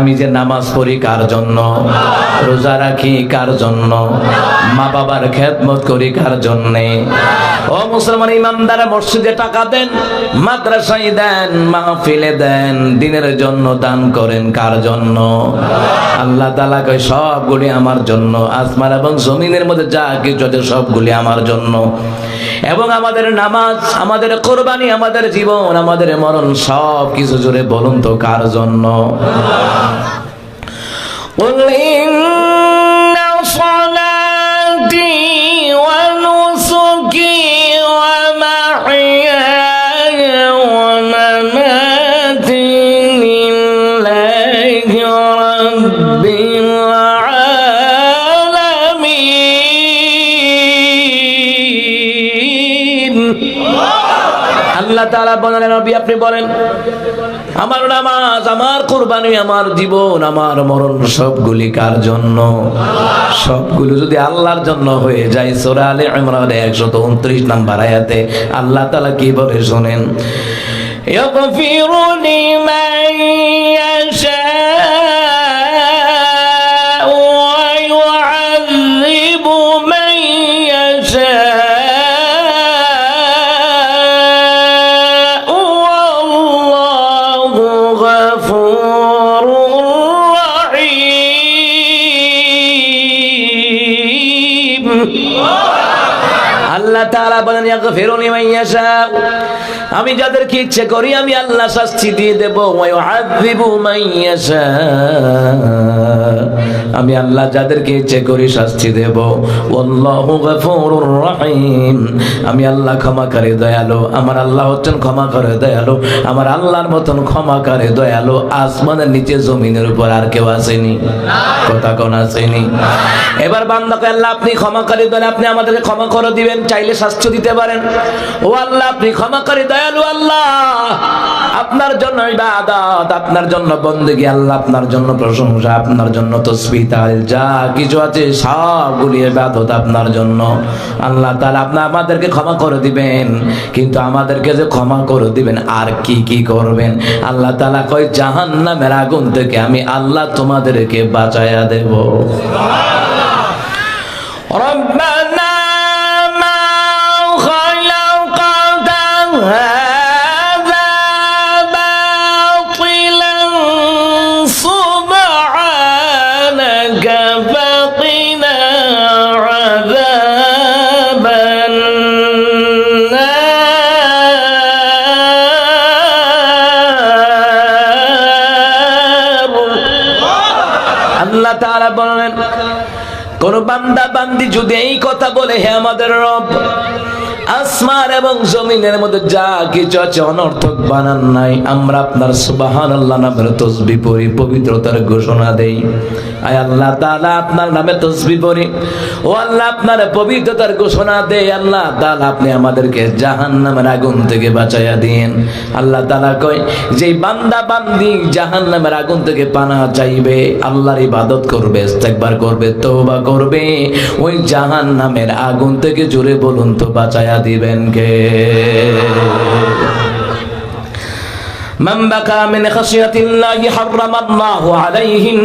আমি যে নামাজ পড়ি কার জন্য, রোজা রাখি কার জন্য, মা বাবার খেদমত করি কার জন্যে? ও মুসলমান ইমানদার, মসজিদে টাকা দেন, মাদ্রাসায় দেন, মাহফিলে দেন, দিনের জন্য দান করেন কার জন্য? আল্লাহ তাআলা কয় সবগুলি আমার জন্য, আসমান এবং জমিনের মধ্যে যা কিছু আছে সবগুলি আমার জন্য। এবং আমাদের নামাজ, আমাদের কোরবানি, আমাদের জীবন, আমাদের মরণ সব কিছু জুড়ে বলুন তো কার জন্য? قل إن صلاتي ونسكي ومحياي ومماتي لله رب العالمين। আল্লাহ তাআলা বলেন, নবী আপনি বলেন আমার নামাজ, আমার কুরবানি, আমার জীবন, আমার মরণ সবগুলি কার জন্য? সবগুলো যদি আল্লাহর জন্য হয়ে যায়, সূরা আলে ইমরান 129 নম্বর আয়াতে আল্লাহ তাআলা কি বলে শুনেন, ইয়াগফিরু লিমান ইয়াশা ওয়া ইউআযিবু মান ইয়াশা আল্লাহ তাআলা বলেন ইয়াগফিরু লিমান ইয়াশা, আমি যাদেরকে ইচ্ছে করি আমি আল্লাহ শাস্তি দিয়ে দেব, ওয়া ইউআযিবু মান ইয়াশা, আমি আল্লাহ যাদেরকে ইচ্ছে করি শাস্তি দেব। আল্লাহু গফুরুর রহিম, আমি আল্লাহ ক্ষমাকারী দয়ালু। আমার আল্লাহ হচ্ছেন ক্ষমাকারী দয়ালু। আমার আল্লাহর মতন ক্ষমাকারী দয়ালু আসমানের নিচে জমিনের উপর আর কেউ আসেনি। কথা কোন আসেনি? এবার বান্দাকে আল্লাহ আপনি ক্ষমাকারী দয়ালু, আপনি আমাদেরকে ক্ষমা করে দিবেন, চাইলে শাস্তি দিতে পারেন। ও আল্লাহ আপনি ক্ষমাকারী দয়ালু, আল্লাহ আপনার জন্য ইবাদত, আপনার জন্য বন্দেগী, আল্লাহ আপনার জন্য প্রশংসা, আপনার জন্য তাসবিহ, যা কিছু আছে সবগুলি ইবাদত আপনার জন্য। আল্লাহ তাআলা আপনি আমাদেরকে ক্ষমা করে দিবেন, কিন্তু আমাদেরকে যে ক্ষমা করে দিবেন আর কি কি করবেন? আল্লাহ তাআলা কয় জাহান্নামের আগুন থেকে আমি আল্লাহ তোমাদেরকে বাঁচায়া দেব। রব্বানা মা খালাকতা হাযা বাতিলান সুবহানাকা ফাকিনা আযাবান নার। আল্লাহ তাআলা বলেন কোন বান্দা বান্দি যদি এই কথা বলে, হে আমাদের রব, আসমান এবং জমিনের মধ্যে যা কিছু আছে অনর্থক বানান নাই, আমরা আপনার সুবহানাল্লাহ নামের তাসবিহ পড়ি, পবিত্রতার ঘোষণা দেই। আয় আল্লাহ তাআলা আপনার নামে তাসবিহ পড়ি, ও আল্লাহ আপনার পবিত্রতার ঘোষণা দেই। আল্লাহ তাআলা আপনি আমাদেরকে জাহান্নামের আগুন থেকে বাঁচাইয়া দিন। আল্লাহ তাআলা কয় যেই বান্দা বান্দি জাহান্নামের আগুন থেকে পানাহ চাইবে, আল্লাহর ইবাদত করবে, ইস্তেগফার করবে, তওবা করবে, ওই জাহান্নামের আগুন থেকে জোরে বলুন তো বাঁচাইয়া দিবেন কে? মান বাকা মিন খাশিয়াতিল্লাহি হারামাল্লাহু আলাইহিন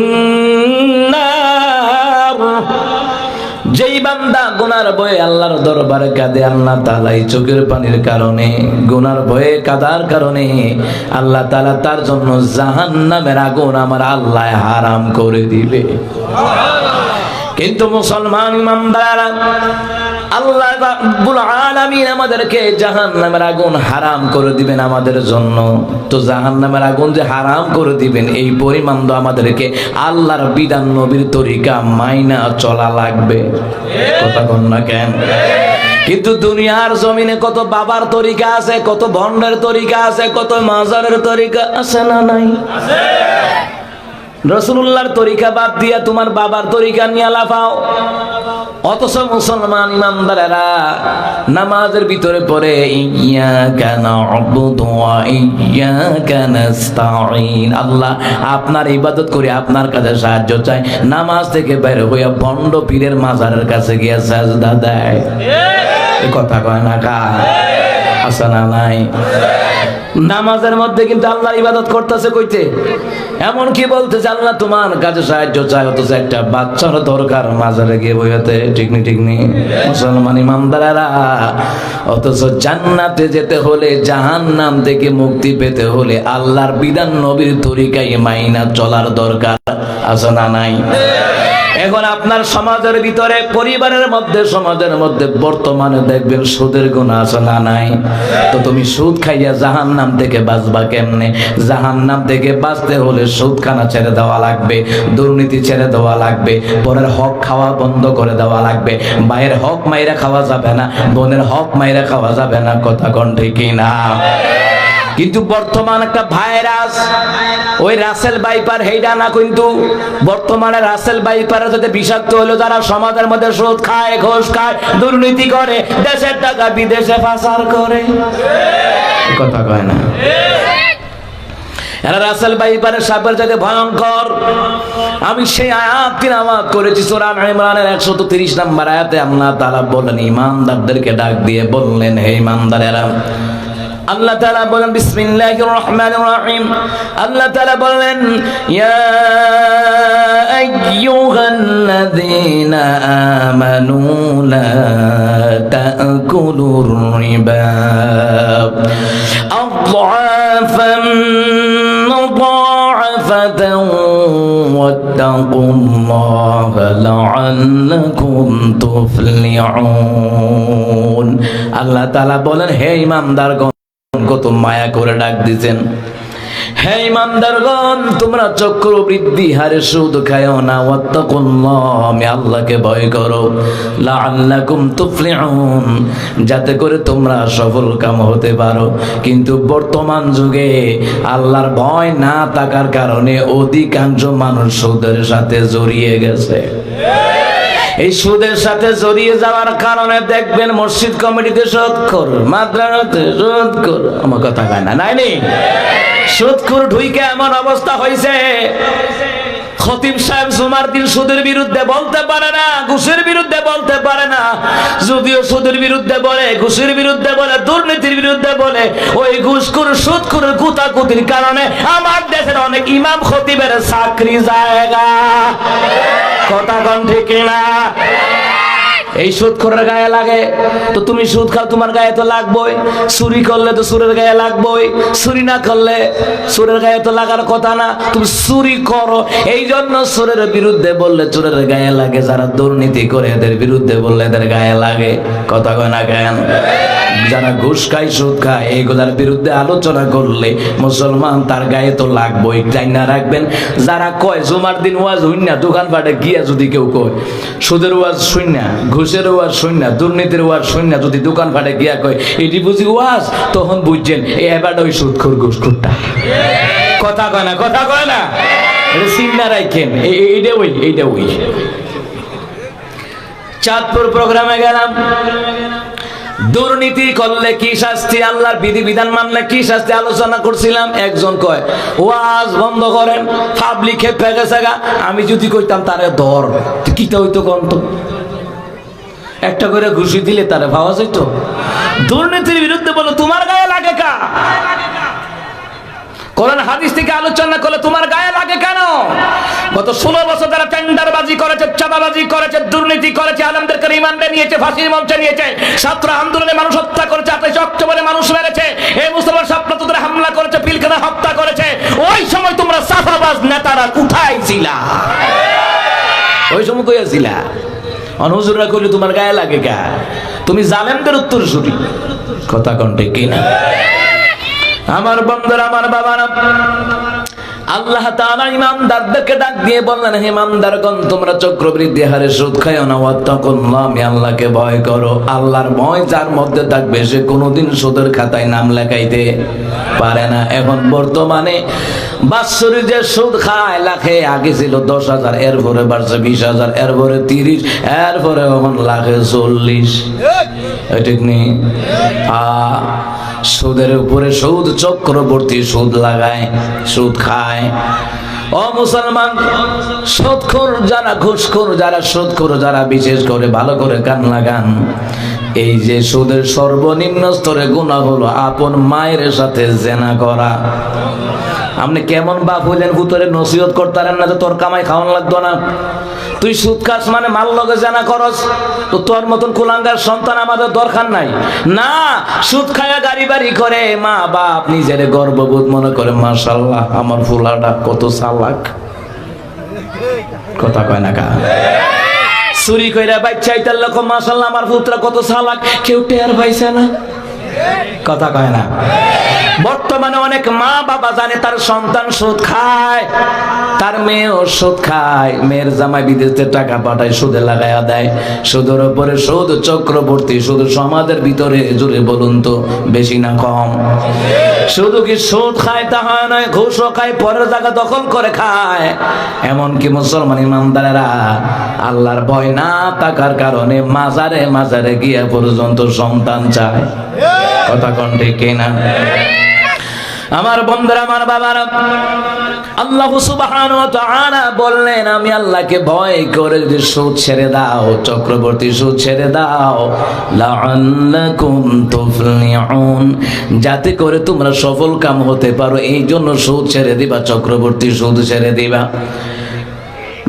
নার, যেই বান্দা গুনার ভয়ে আল্লাহর দরবারে কাঁদে, আল্লাহ তাআলা এই চোখের পানির কারণে, গুনার ভয়ে কাদার কারণে আল্লাহ তাআলা তার জন্য জাহান্নামের আগুন আমার আল্লাহ হারাম করে দিবে। কিন্তু মুসলমান ইমানদাররা, আল্লাহ রাব্বুল আলামিন আমাদেরকে জাহান্নামের আগুন হারাম করে দিবেন আমাদের জন্য। তো জাহান্নামের আগুন যে হারাম করে দিবেন, এই পরিমাণ তো আমাদেরকে আল্লাহর বিধান, নবীর তরিকা মাইনা চলা লাগবে। কথা বল না কেন? কিন্তু দুনিয়ার জমিনে কত বাবার তরিকা আছে, কত ভণ্ডের তরিকা আছে, কত মাজারের তরিকা আছে না নাই? আছে। রাসূলুল্লাহর তরিকা বাদ দিয়া তোমার বাবার তরিকা নিয়ে লাফাও। অথচ মুসলমান ইমানদারেরা নামাজের ভিতরে পড়ে ইয়্যাকা না'বুদু ওয়া ইয়্যাকা নাস্তাঈন, আল্লাহ আপনার ইবাদত করি, আপনার কাছে সাহায্য চাই। নামাজ থেকে বের হইয়া ভণ্ড পীরের মাজারের কাছে গিয়া সাজদা দেয়। এই কথা কয় না কা? আছে না নাই? নামাজের মধ্যে কিন্তু আল্লাহর ইবাদত করতেছে কইতে, এমন কি বলতেছে আল্লাহ তোমার কাছে সাহায্য চাই, অথচ একটা বাচ্চার দরকার মাজারে গিয়ে বইতে। ঠিক নি ঠিক নি মুসলমান ইমানদারেরা? অথচ জান্নাতে যেতে হলে, জাহান্নাম থেকে মুক্তি পেতে হলে আল্লাহর বিধান নবীর তরিকায় মাইনা চলার দরকার আছে না নাই? এখন আপনার সমাজের ভিতরে, পরিবারের মধ্যে, সমাজের মধ্যে বর্তমানে দেখবেন সুদের গুনাহ আছে না নাই? তো তুমি সুদ খাইয়া জাহান্নাম থেকে বাঁচবা কেমনে? জাহান্নাম থেকে বাঁচতে হলে সুদ খানা ছেড়ে দেওয়া লাগবে, দুর্নীতি ছেড়ে দেওয়া লাগবে, পরের হক খাওয়া বন্ধ করে দেওয়া লাগবে, ভাইয়ের হক মাইরা খাওয়া যাবে না, বোনের হক মাইরা খাওয়া যাবে না। কথা কোন ঠিক না? কিন্তু বর্তমান একটা ভাইরাস, ওই রাসেল বাইপার হেইডা না, কিন্তু বর্তমানে রাসেল বাইপারের সাথে বিষাক্ত হলো যারা সমাজের মধ্যে সুদ খায়, ঘুষ খায়, দুর্নীতি করে, দেশের টাকা বিদেশে পাচার করে। কথা কয় না? এরা রাসেল বাইপারের সাপের যাতে ভয়ঙ্কর। আমি সেই আয়াত তিলাওয়াত করেছি সূরা ইমরানের 130 নম্বর আয়াতে আল্লাহ তাআলা বলেন, ঈমানদারদেরকে ডাক দিয়ে বললেন, হে ঈমানদারেরা, আল্লাহ তাআলা বলেন বিসমিল্লাহির রহমানির রহিম, আল্লাহ তাআলা বলেন, ইয়া আইয়ুহাল্লাযীনা আমানু লা তা'কুলুর রিবা আযআফান মুদাআফাতান ওয়াত্তাকুল্লাহা লাআল্লাকুম তুফলিহুন। আল্লাহ তাআলা বলেন, হে ঈমানদারগণ, কত মায়া করে ডাক দিয়েছেন, হে ঈমানদারগণ, তোমরা চক্রবৃদ্ধি হারে সুদ খায়ও না, ওয়াত্তাকুল্লাহ, আমি আল্লাহকে ভয় করো, লাআল্লাকুম তুফলিহুন, যাতে করে তোমরা সফল কাম হতে পারো। কিন্তু বর্তমান যুগে আল্লাহর ভয় না থাকার কারণে অধিকাংশ মানুষ সুদের সাথে জড়িয়ে গেছে। এই সুদের সাথে জড়িয়ে যাওয়ার কারণে দেখবেন মসজিদ কমিটিতে সুদখোর, মাদ্রাসাতে সুদখোর, আমার কথা কয় না, নাই নি? সুদখোর ঢুইকে এমন অবস্থা হয়েছে, খতিব সাহেব জুমার দিন সুদের বিরুদ্ধে বলতে পারে না, ঘুষের বিরুদ্ধে বলতে পারে না। যদিও সুদের বিরুদ্ধে বলে, ঘুষের বিরুদ্ধে বলে, দুর্নীতির বিরুদ্ধে বলে, ওই ঘুষখোর সুদখোরের কুতাকুতির কারণে আমার দেশের অনেক ইমাম খতিবের চাকরি জায়গা। কথা কোন ঠিক না? এই সুদখোরের গায়ে লাগে, তো তুমি সুদ খাও, তোমার গায়ে তো লাগবেই। চুরি করলে তো সুরের গায়ে লাগবেই, চুরি না করলে সুরের গায়ে তো লাগার কথা না। তুমি চুরি করো, এই জন্য সুরের বিরুদ্ধে বললে চোরের গায়ে লাগে, যারা দুর্নীতি করে এদের বিরুদ্ধে বললে এদের গায়ে লাগে। কথা কয় না কেন? যারা ঘুষ খায়, সুদ খায়, এইগুলার বিরুদ্ধে আলোচনা করলে মুসলমান তার গায়ে তো লাগবেই। তাই না রাখবেন, যারা কয় জুমার দিন ওয়াজ হইনা, দোকানপাটে গিয়া যদি কেউ কয় সুদের ওয়াজ শুননা, ঘুষের ওয়াজ শুননা, দুর্নীতির ওয়াজ শুননা, যদি দোকানপাটে গিয়া কয় এটি বুঝি ওয়াজ, তখন বুঝছেন এই এবার ওই সুদখোর ঘুষখোরটা। কথা কয় না? কথা কয় না? এটা চিন্তা রাখেন, এইটা ওই, এইটা ওই। চাঁদপুর প্রোগ্রামে গেলাম, দুর্নীতি করলে কি শাস্তি, আল্লাহর বিধিবিধান মানলে কি শাস্তি আলোচনা করছিলাম। একজন কয় ওয়াজ বন্ধ করেন, পাবলিকে ফেগেছে গা। আমি যদি কইতাম তারে ধর, কিটা হইতো কন্ত, একটা করে ঘুষি দিলে তারে পাওয়া যেত। দুর্নীতির বিরুদ্ধে বলো, তোমার গায়ে লাগে কা? কোরআন হাদিস থেকে আলোচনা করলে তোমার গায়ে লাগে কেন? গত 16 বছর যারা টেন্ডারবাজি করেছে, চাঁদাবাজি করেছে, দুর্নীতি করেছে, আলেমদেরকে রিমান্ডে নিয়েছে, ফাঁসির মঞ্চে নিয়েছে, ছাত্র আন্দোলনে মানুষ হত্যা করেছে, 28 অক্টোবরে মানুষ মেরেছে, এই মুসলমান ছাত্রদের হামলা করেছে, পিলখানা হত্যা করেছে, ওই সময় তোমরা সাফাবাজ নেতারা কোথায় ছিলা? ওই সময় কই ছিলা? হুজুররা কইলে তোমার গায়ে লাগে কা? তুমি জালেমদের উত্তরসূরি। কথা কোন ঠিক কিনা? আমার বন্ধুরা, আমার বাবারা, আল্লাহ তাআলা ইমানদারদেরকে ডাক দিয়ে বললেন, হে ইমানদারগণ, তোমরা চক্রবৃদ্ধি হারে সুদ খাইও না, ওয়াত্তাকুল্লাহ, আমি আল্লাহকে ভয় করো। আল্লাহর ভয় যার মধ্যে থাকবে সে কোনোদিন সুদের খাতায় নাম লেখাইতে পারে না। এখন বর্তমানে বাৎসরিক যে সুদ খায় লাখে, আগে ছিল 10,000, এরপরে বাড়ছে 20,000, এরপরে 30, এরপরে এখন লাখে 40। ঠিক নেই? সুদের উপরে সুদ, চক্রবর্তী সুদ লাগায়, সুদ খায়। ও মুসলমান, সুদখোর যারা, ঘুষখোর যারা, সুদখোর যারা, বিশেষ করে ভালো করে কান লাগান, এই যে সুদের সর্বনিম্ন স্তরে গুনাহ হলো আপন মায়ের সাথে জেনা করা। আপনি কেমন বাপ হইলেন, ভূতরে নসিহত করতারেন না যে তোর কামাই খাওয়ান লাগতো না, তুই সুদ খাস মানে মাল লগে জানা করস, তো তোর মতন কুলাঙ্গার সন্তান আমাদের দরকার নাই। না, সুদ খায়া গাড়ি বাড়ি করে মা বাপ নিজের গর্ববোধ মনে করে, মাশাআল্লাহ আমার ফুলাটা কত চালাক। কথা কয় না কা? চুরি কইরা বাচ্চা ইতার লোক, মাশাআল্লাহ আমার পুত্র কত চালাক, কেউ টের পাইছে না। কথা কয় না? বর্তমানে অনেক মা বাবা জানে তার সন্তান সুদ খায়, তার মেয়েও সুদ খায়, মেয়ের জামাই বিদেশে টাকা পাঠায় সুদে লাগাইয়া দেয়, সুদের উপরে সুদ চক্রবর্তী। শুধু সমাজের ভিতরে জুড়ে বলুন তো বেশি না কম? শুধু কি সুদ খায় তা হয় নয়, ঘুষও খায়, পরের জায়গা দখল করে খায়। এমনকি মুসলমান ইমানদারেরা আল্লাহর ভয় না থাকার কারণে মাজারে মাজারে গিয়া পর্যন্ত সন্তান চায়। কথা কোন ঠিক কিনা? আমার বন্ধুরা, আমার বাবারা, আল্লাহ সুবহানাহু ওয়া তাআলা বললেন আমি আল্লাহকে ভয় করে যদি সুদ ছেড়ে দাও, চক্রবর্তী সুদ ছেড়ে দাও, লাআল্লাকুম তুফলিহুন, যাতে করে তোমরা সফল কাম হতে পারো, এই জন্য সুদ ছেড়ে দিবা, চক্রবর্তী সুদ ছেড়ে দিবা।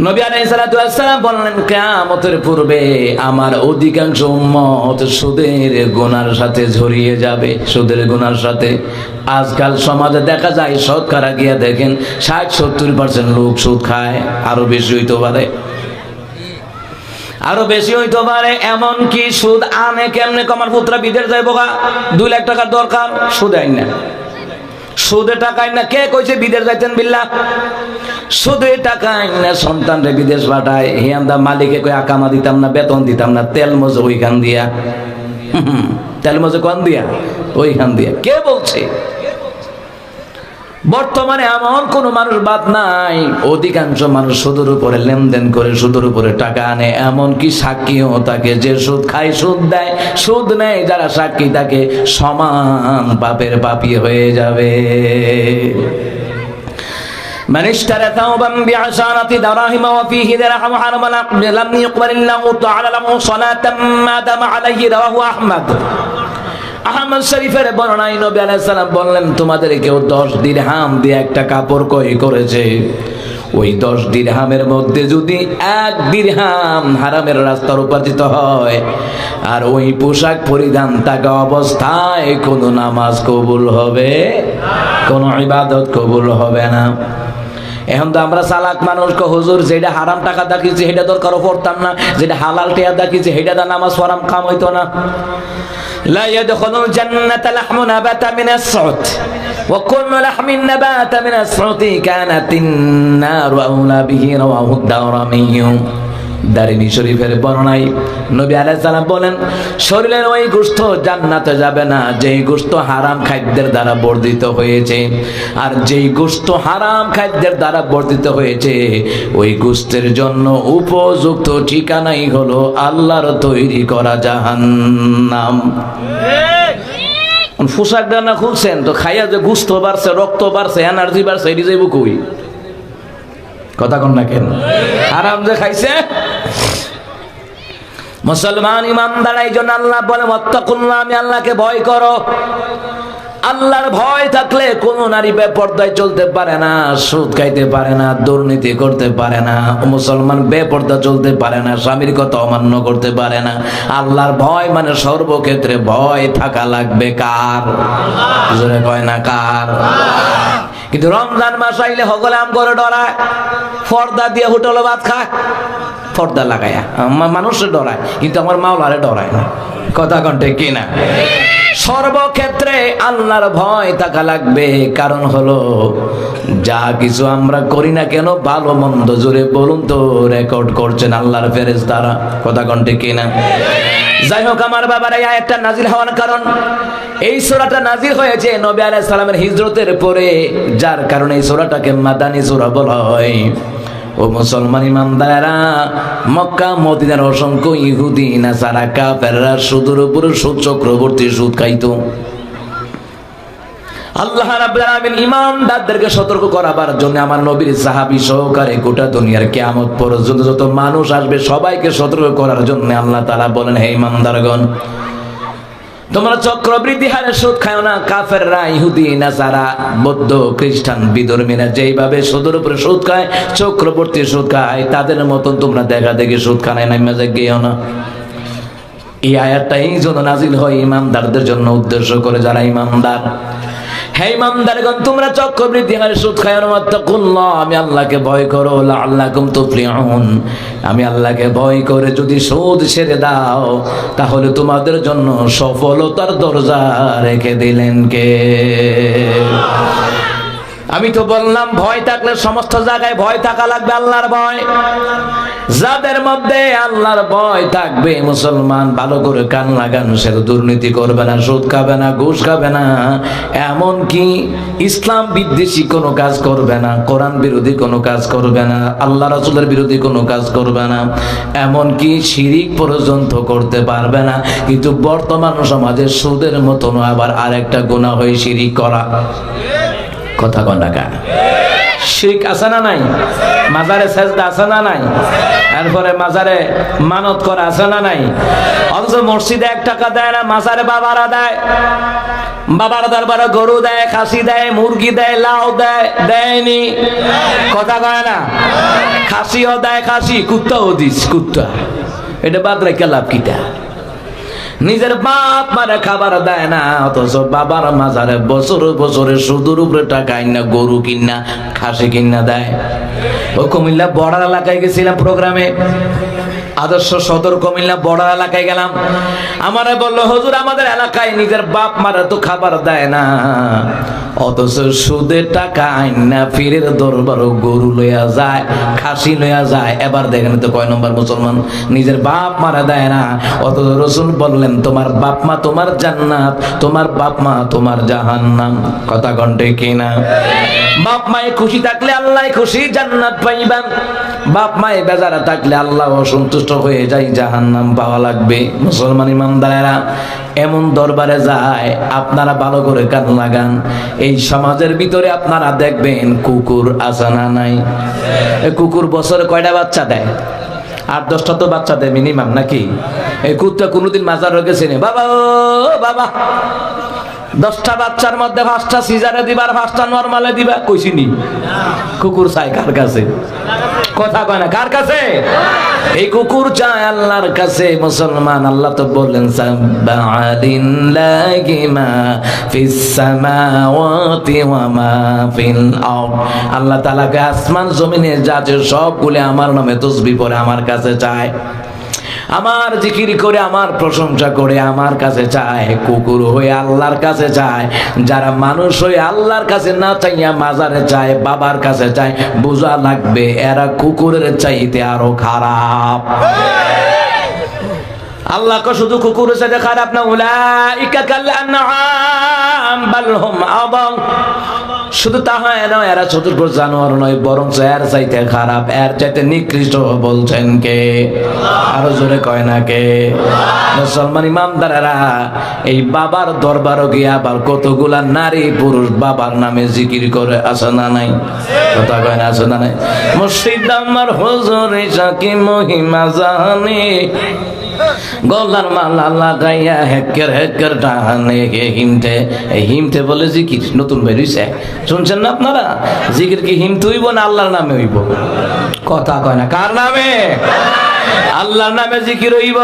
নবী আলাইহিস সালাতু ওয়াস সালাম বললেন কিয়ামতের পূর্বে আমার অধিকাংশ উম্মত সুদের গুনার সাথে জড়িয়ে যাবে, সুদের গুনার সাথে। আজকাল সমাজে দেখা যায় শতকরা গিয়া দেখেন ৬০-৭০% লোক সুদ খায়, আরো বেশি হইতে পারে, আরো বেশি হইতে পারে। এমন কি সুদ আনে কেমনে? আমার পুত্র বিদেশ যাইব, 2 লাখ টাকার দরকার, সুদ আইন না, সুদে টাকা আইন না। কে কইছে বিদেশ যাইতেন? বিল্লাহ, সুদে টাকা আইন না সন্তানরে বিদেশ পাঠায়। হিয়ান্দা মালিকে কই আকামা দিতাম না, বেতন দিতাম না, তেল মজে ওইখান দিয়া, তেল মজে কোন দিয়া? ওইখান দিয়া। কে বলছে? বর্তমানে এমন কোন মানুষ বাদ নাই, অধিকাংশ মানুষ সুদের উপরে লেনদেন করে, সুদের উপরে টাকা আনে। এমনকি সাক্ষীও তাকে, যে সুদ খায়, সুদ দেয়, সুদ নেয়, যারা সাক্ষী তাকে সমান পাপের পাপী হয়ে যাবে। من اشترى ثوبا بعشرة دراهم وفيه درهم حرما لم يقبل الله تعالى له صلاة ما دام عليه رواه أحمد। আহমদ শরীফের বর্ণনায় নবী আলাইহিস সালাম বললেন তোমাদের কেউ 10 দিরহাম দিয়ে একটা কাপড় ক্রয় করেছে, ওই 10 দিরহামের মধ্যে যদি 1 দিরহাম হারামের রাস্তার উপার্জিত হয়, আর ওই পোশাক পরিধান থাকা অবস্থায় কোনো নামাজ কবুল হবে, কোনো ইবাদত কবুল হবে না। এখন তো আমরা চালাক মানুষ, হুজুর যেটা হারাম টাকা দেখিয়েছে সেটা দরকার পড়তাম না, যেটা হালাল টাকা দেখিয়েছে সেটা দা নামাজ পড়াম, কাম হইতো না। লা ইয়াদখুলুল জান্নাতা লাহমু নাবাতা মিনাস সুত ওয়া কুল্লু লাহমিন নাবাতা মিনাস সুতি কানাতিন নারু আউলা বিহি রাওয়াহু দারামিয়্যু। দারিমি শরীফের বর্ণনায় নবী আলাইহিস সালাম বলেন শরীরের ওই গোশত জান্নাতে যাবে না যেই গোশত হারাম খাদ্যের দ্বারা বর্ধিত হয়েছে, আর যেই গোশত হারাম খাদ্যের দ্বারা বর্ধিত হয়েছে ওই গোশতের জন্য উপযুক্ত ঠিকানাই হলো আল্লাহর তৈরি করা জাহান্নাম। পোশাক ডানা খুলছেন তো খাইয়া যে গোশত বাড়ছে, রক্ত বাড়ছে, এনার্জি বাড়ছে, এটি যাইব কই? কথা কন না কেন? হারাম যে খাইছে। মুসলমান ইমানদার এই জন্য আল্লাহ বলে ওয়াত্তাকুল্লাহ, আমি আল্লাহকে ভয় করো। আল্লাহর ভয় থাকলে কোন নারী বেপরদায় চলতে পারে না, সুদ খাইতে পারে না, দুর্নীতি করতে পারে না, মুসলমান বেপরদা চলতে পারে না, স্বামীর কথা অমান্য করতে পারে না। আল্লাহর ভয় মানে সর্বক্ষেত্রে ভয় থাকা লাগবে কার? জোরে কয় না কার? কিন্তু রমজান মাস আইলে হগলে আম করে ডরায়, পর্দা দিয়ে হোটেলে ভাত খায়, পর্দা লাগায়া মানুষে ডরায়, কিন্তু আমার মাওলারে ডরায় না। কথা কন্টে কিনা? সর্বক্ষেত্রে আল্লাহর ভয় থাকা লাগবে। কারণ হলো যা কিছু আমরা করি না কেন, ভালো মন্দ জোরে বলুন তো রেকর্ড করছেন আল্লাহর ফেরেশতারা। কথা কন্টে কিনা? যাই হোক আমার বাবার, এই আয়াতটা নাজিল হওয়ার কারণ, এই সূরাটা নাজিল হয়েছে নবী আলাইহিস সালামের হিজরতের পরে, যার কারণে এই সূরাটাকে মাদানী সূরা বলা হয়। ও মুসলমান ইমানদারেরা, মক্কা মদিনার অসংখ্য ইহুদি নাসারা কাফেররা সুদের উপরে সুদ চক্রবর্তী সুদ খাইতো। আল্লাহ রাব্বুল আলামিন ইমানদারদেরকে সতর্ক করাবার জন্য আমার নবীর সাহাবী সহকারে গোটা দুনিয়ার কিয়ামত পর্যন্ত যত মানুষ আসবে সবাইকে সতর্ক করার জন্য আল্লাহ তাআলা বলেন, হে ইমানদারগণ, তোমরা চক্রবৃদ্ধি হারে সুদ খাও না। কাফেররা, ইহুদি, নাসারা, বৌদ্ধ, খ্রিস্টান, বিধর্মীরা যেইভাবে সুদের উপরে সুদ খায়, চক্রবর্তী সুদ খায়, তাদের মতন তোমরা দেখা দেখি সুদ খানায় নাইমা গিয়েও না। এই আয়াতটা এই জন্য নাজিল হয় ইমানদারদের জন্য উদ্দেশ্য করে, যারা ইমানদার। হে ইমানদারগণ, তোমরা চক্রবৃদ্ধি হারে সুদ খায় না। ওয়াত্তাকুল্লাহ, আমি আল্লাহকে ভয় করো। লাআল্লাকুম তুফলিহুন, আমি আল্লাহকে ভয় করে যদি সুদ ছেড়ে দাও, তাহলে তোমাদের জন্য সফলতার দরজা রেখে দিলেন কে? আমি তো বললাম ভয় থাকলে সমস্ত জায়গায় ভয় থাকা লাগবে, আল্লাহর ভয়। যাদের মধ্যে আল্লাহর ভয় থাকবে, মুসলমান ভালো করে কান লাগান, সে দুর্নীতি করবে না, সুদ খাবে না, ঘুষ খাবে না, এমন কি ইসলাম বিদ্বেষী কোনো কাজ করবে না, কোরআন বিরোধী কোনো কাজ করবে না, আল্লাহ রাসূলের বিরোধী কোনো কাজ করবে না, এমন কি শিরিক পর্যন্ত করতে পারবে না। কিন্তু বর্তমান সমাজে সুদের মতন আবার আরেকটা গুনাহ হয় শিরিক করা। কথা কন না কেন? শিরক আছে না নাই? মাজারে সেজদা আছে না নাই? এরপরে মাজারে মানত করা আছে না নাই? অথচ মসজিদে 1 টাকা দেয় না, মাজারে বাবারা দেয়। বাবার দরবারে গরু দেয়, খাসি দেয়, মুরগি দেয়, লাউ দেয়, দেয়নি? কথা কয় না? খাসিও দেয়, খাসি, কুত্তাও দিস, কুত্তা। এটা বাদ রেখে লাভ কিটা? নিজের বাপ মারে খাবার দেয় না, অথচ বাবার মাজারে বছরে বছরে সুদের উপরে টাকা আইনা গরু কিনা, খাসি কিনা দেয়। ও কুমিল্লা বর্ডার এলাকায় গেছিলাম প্রোগ্রামে, আদর্শ সদর কুমিল্লা বর্ডার এলাকায় গেলাম। আমারে বললো, হুজুর আমাদের এলাকায় নিজের বাপ মারা তো খাবার দেয় না, অথচ সুদের টাকা আইনা পীরের দরবার গরু লইয়া যায়, খাসি লইয়া যায়। এবার দেখেন তো কয় নম্বর মুসলমান, নিজের বাপ মারা দেয় না, অথচ রাসূল বললেন তোমার বাপ মা তোমার জান্নাত, তোমার বাপ মা তোমার জাহান্নাম। কথা কণ্ঠে কিনা? বাপ মায়ে খুশি থাকলে আল্লাহ খুশি, জান্নাত পাইবেন। বাপ মায়ে বেজারা থাকলে আল্লাহ অসন্তুষ্ট হয়ে যায়, জাহান্নাম পাওয়া লাগবে। মুসলমান ইমানদারেরা এমন দরবারে যায়, আপনারা ভালো করে কান লাগান। এই সমাজের ভিতরে আপনারা দেখবেন কুকুর আছে না নাই? কুকুর বছরে কয়টা বাচ্চা দেয়? 8-10টা তো বাচ্চা দেয় মিনিমাম, নাকি? এই কুকুরটা কোনোদিন মাজার গেছে না? বাবা ও বাবা, 10টা বাচ্চার মধ্যে 5টা সিজারে দিবা আর 5টা নরমালে দিবা, কইছিনি? কুকুর চাই কার কাছে? কথা কয় না, কার কাছে? এই কুকুর চায় আল্লাহর কাছে। মুসলমান, আল্লাহ তো বললেন সাবহালিল্লাহি মা ফিস সামাওয়াতি ওয়া মা ফিল আরদ। আল্লাহ তাআলাকে আসমান জমিনে যা আছে সবগুলো আমার নামে তাসবিহ পড়ে আমার কাছে চায়, আমার জিকির করে, আমার প্রশংসা করে আমার কাছে চায়। কুকুর হয়ে আল্লাহর কাছে চায়। যারা মানুষ হয়ে আল্লাহর কাছে না চাইয়া মাজারে চায়, বাবার কাছে চায়, বোঝা লাগবে এরা কুকুরের চাইতে আরো খারাপ। আল্লাহ কে শুধু কুকুরের সাথে খারাপ না, উলাইকা কাল আনআম বাল হুম আদাল। শুধু তা হয় না, এরা চতুর্থ জানোয়ার নয়, বরং এর চাইতে খারাপ, এর চাইতে নিকৃষ্ট। বলছেন কে? আরো জোরে কয় না কে? মুসলমান ইমানদারেরা, এই বাবার দরবারও গিয়ে আবার কতগুলা নারী পুরুষ বাবার নামে জিকির করে, আছে না নাই? কথা কয় না, আছে না নাই? মুর্শিদ আমার হুজুর সাকি মহিমা জানে, গলার মালা লাগাইয়া হেক্কের হেক্কের টানে হিমতে। এই হিমতে বলে জিকির নতুন বেরিয়েছে, শুনছেন না আপনারা? জিকির কি হিমতে হইব না আল্লাহর নামে হইব? কথা কয় না, কার নামে? আল্লাহর নামে জিকির হইব।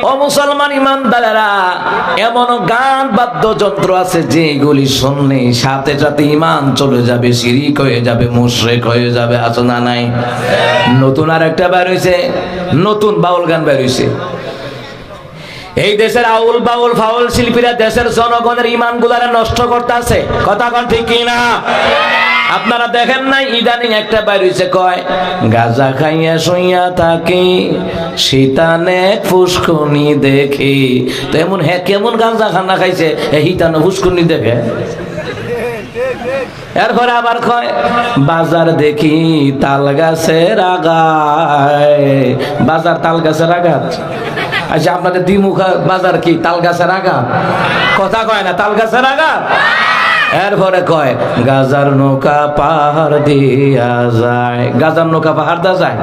ও মুসলমান ইমানদারেরা, এমন গান বাদ্যযন্ত্র আছে যেগুলি শুনলে সাথে সাথে ইমান চলে যাবে, শিরিক হয়ে যাবে, মুশরিক হয়ে যাবে, আছে না নাই? নতুন আর একটা বের হইছে, নতুন বাউল গান বের হইছে। এই দেশের আউল বাউল ফাউল শিল্পীরা দেশের জনগণের ইমান গুলারে নষ্ট করতেছে। কথা কন ঠিক কিনা? আপনারা দেখেন নাই ইদানিং একটা বাইর হইছে, কয় গাজা খাইয়া শুইয়া থাকি শীতানে ফুসকুনি দেখি। তো এমন হ্যাঁ কেমন গাঁজা খানা খাইছে হিতানো ফুসকুনি দেখে? এরপরে আবার কয় বাজার দেখি তাল গাছের আগায়। বাজার তাল গাছের আগাত? আচ্ছা, আপনাদের দ্বিমুখা বাজার কি তাল গাছের আগা? কথা কয় না, তাল গাছের আগা। এরপরে কয় গাজার নৌকা পাহাড় দিয়া যায়। গাজার নৌকা পাহাড় দেওয়া যায়?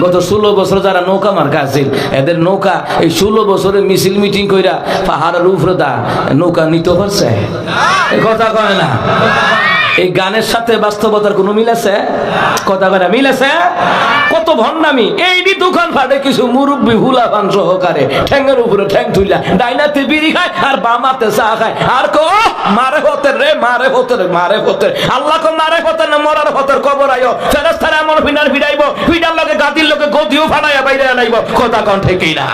গত 16 বছর যারা নৌকা মার্কা আছিল এদের নৌকা এই 16 বছরে মিছিল মিটিং কইরা পাহাড়ের উপরে নৌকা নিতে পারছে? এই কথা কয় না। এই গানের সাথে বাস্তবতার কোনো মিল আছে? কথা কয় না, মিল আছে? কত ভণ্ডামি! এই দোকান ফাটে কিছু মুরব্বী হুলাফান সহকারে ঠ্যাঙ্গের উপরে ঠ্যাং তুইলা ডাইনাতে বিড়ি খায় আর বামাতে চা খায় আর মারে হতে রে, মারে হতে রে, মারে হতে। আল্লাহ কো মারে হতে না মরার হতের কবর আইও ফেরেশতারা এমন ফিনার ফিরাইব ফিডার লগে গাদির লগে গদিও ফাটাইয়া বাইরে আনাইব। কথা কোন ঠিকই না?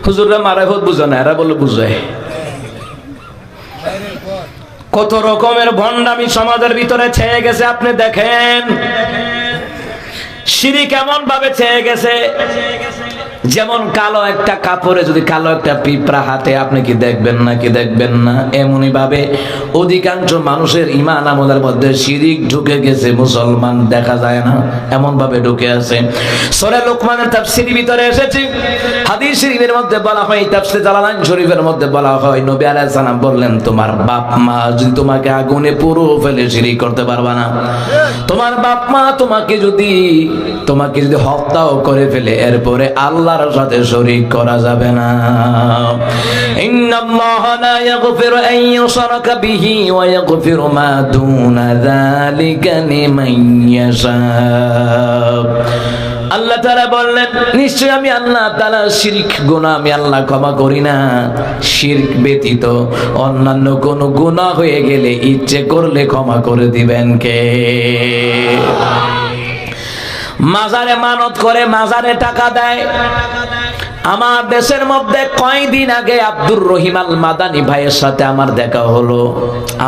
হুজুররা মারে হত বুঝে না, এরা বলে বুঝে। কত রকমের ভণ্ডামি সমাজের ভিতরে ছেয়ে গেছে আপনি দেখেন। শিরক কেমন ভাবে ছেয়ে গেছে, যেমন কালো একটা কাপড়ে যদি কালো একটা পিঁপড়া হাতে আপনি কি দেখবেন না? কি দেখবেন না? এমনই ভাবে অধিকাংশ মানুষের ঈমান আমলের মধ্যে শিরক ঢুকে গেছে, মুসলমান দেখা যায় না, এমন ভাবে ঢুকে আছে। সূরা লোকমানের তাফসীরের ভিতরে এসেছে, হাদিস শরীফের মধ্যে বলা হয়, তাফসীর জালালাইন শরীফের মধ্যে বলা হয়, নবী আলাইহিস সালাম বললেন তোমার বাপ মা যদি তোমাকে আগুনে পুরো ফেলে শিরক করতে পারবা না। তোমার বাপ মা তোমাকে যদি হত্যাও করে ফেলে এরপরে আল্লাহর সাথে শরীক করা যাবে না। ইন্নাল্লাহা লা ইয়াগফিরু আন ইউশরাকা বিহি ওয়া ইয়াগফিরু মা দুনা যালিকা লিমান ইয়াশা। আল্লাহ তাআলা বললেন নিশ্চয় আমি আল্লাহ তাআলা শিরক গুনাহ আমি আল্লাহ ক্ষমা করি না। শিরক ব্যতীত অন্যান্য কোন গুনাহ হয়ে গেলে ইচ্ছে করলে ক্ষমা করে দিবেন কে? মাজারে মানত করে, মাজারে টাকা দেয়। আমার দেশের মধ্যে কয়েকদিন আগে আব্দুর রহিম আল মাদানী ভাইয়ের সাথে আমার দেখা হলো।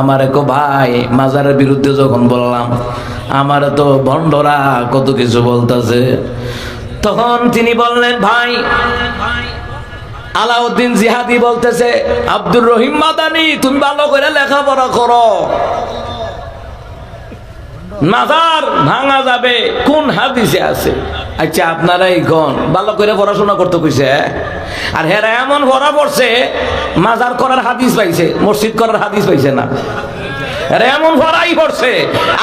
আমার এক ভাই মাজারের বিরুদ্ধে যখন বললাম, আমার তো ভণ্ডরা কত কিছু বলতেছে, তখন তিনি বললেন ভাই আলাউদ্দিন জিহাদি বলতেছে আব্দুর রহিম মাদানী তুমি ভালো করে লেখাপড়া করো, মাজার ভাঙা যাবে কোন হাদিসে আছে? আচ্ছা আপনারাই কোন ভালো করে পড়াশোনা করতে কইছে? আর হেরা এমন ভরা পড়ছে মাজার করার হাদিস পাইছে, মসজিদ করার হাদিস পাইছে না। এরা এমন ভরাই পড়ছে,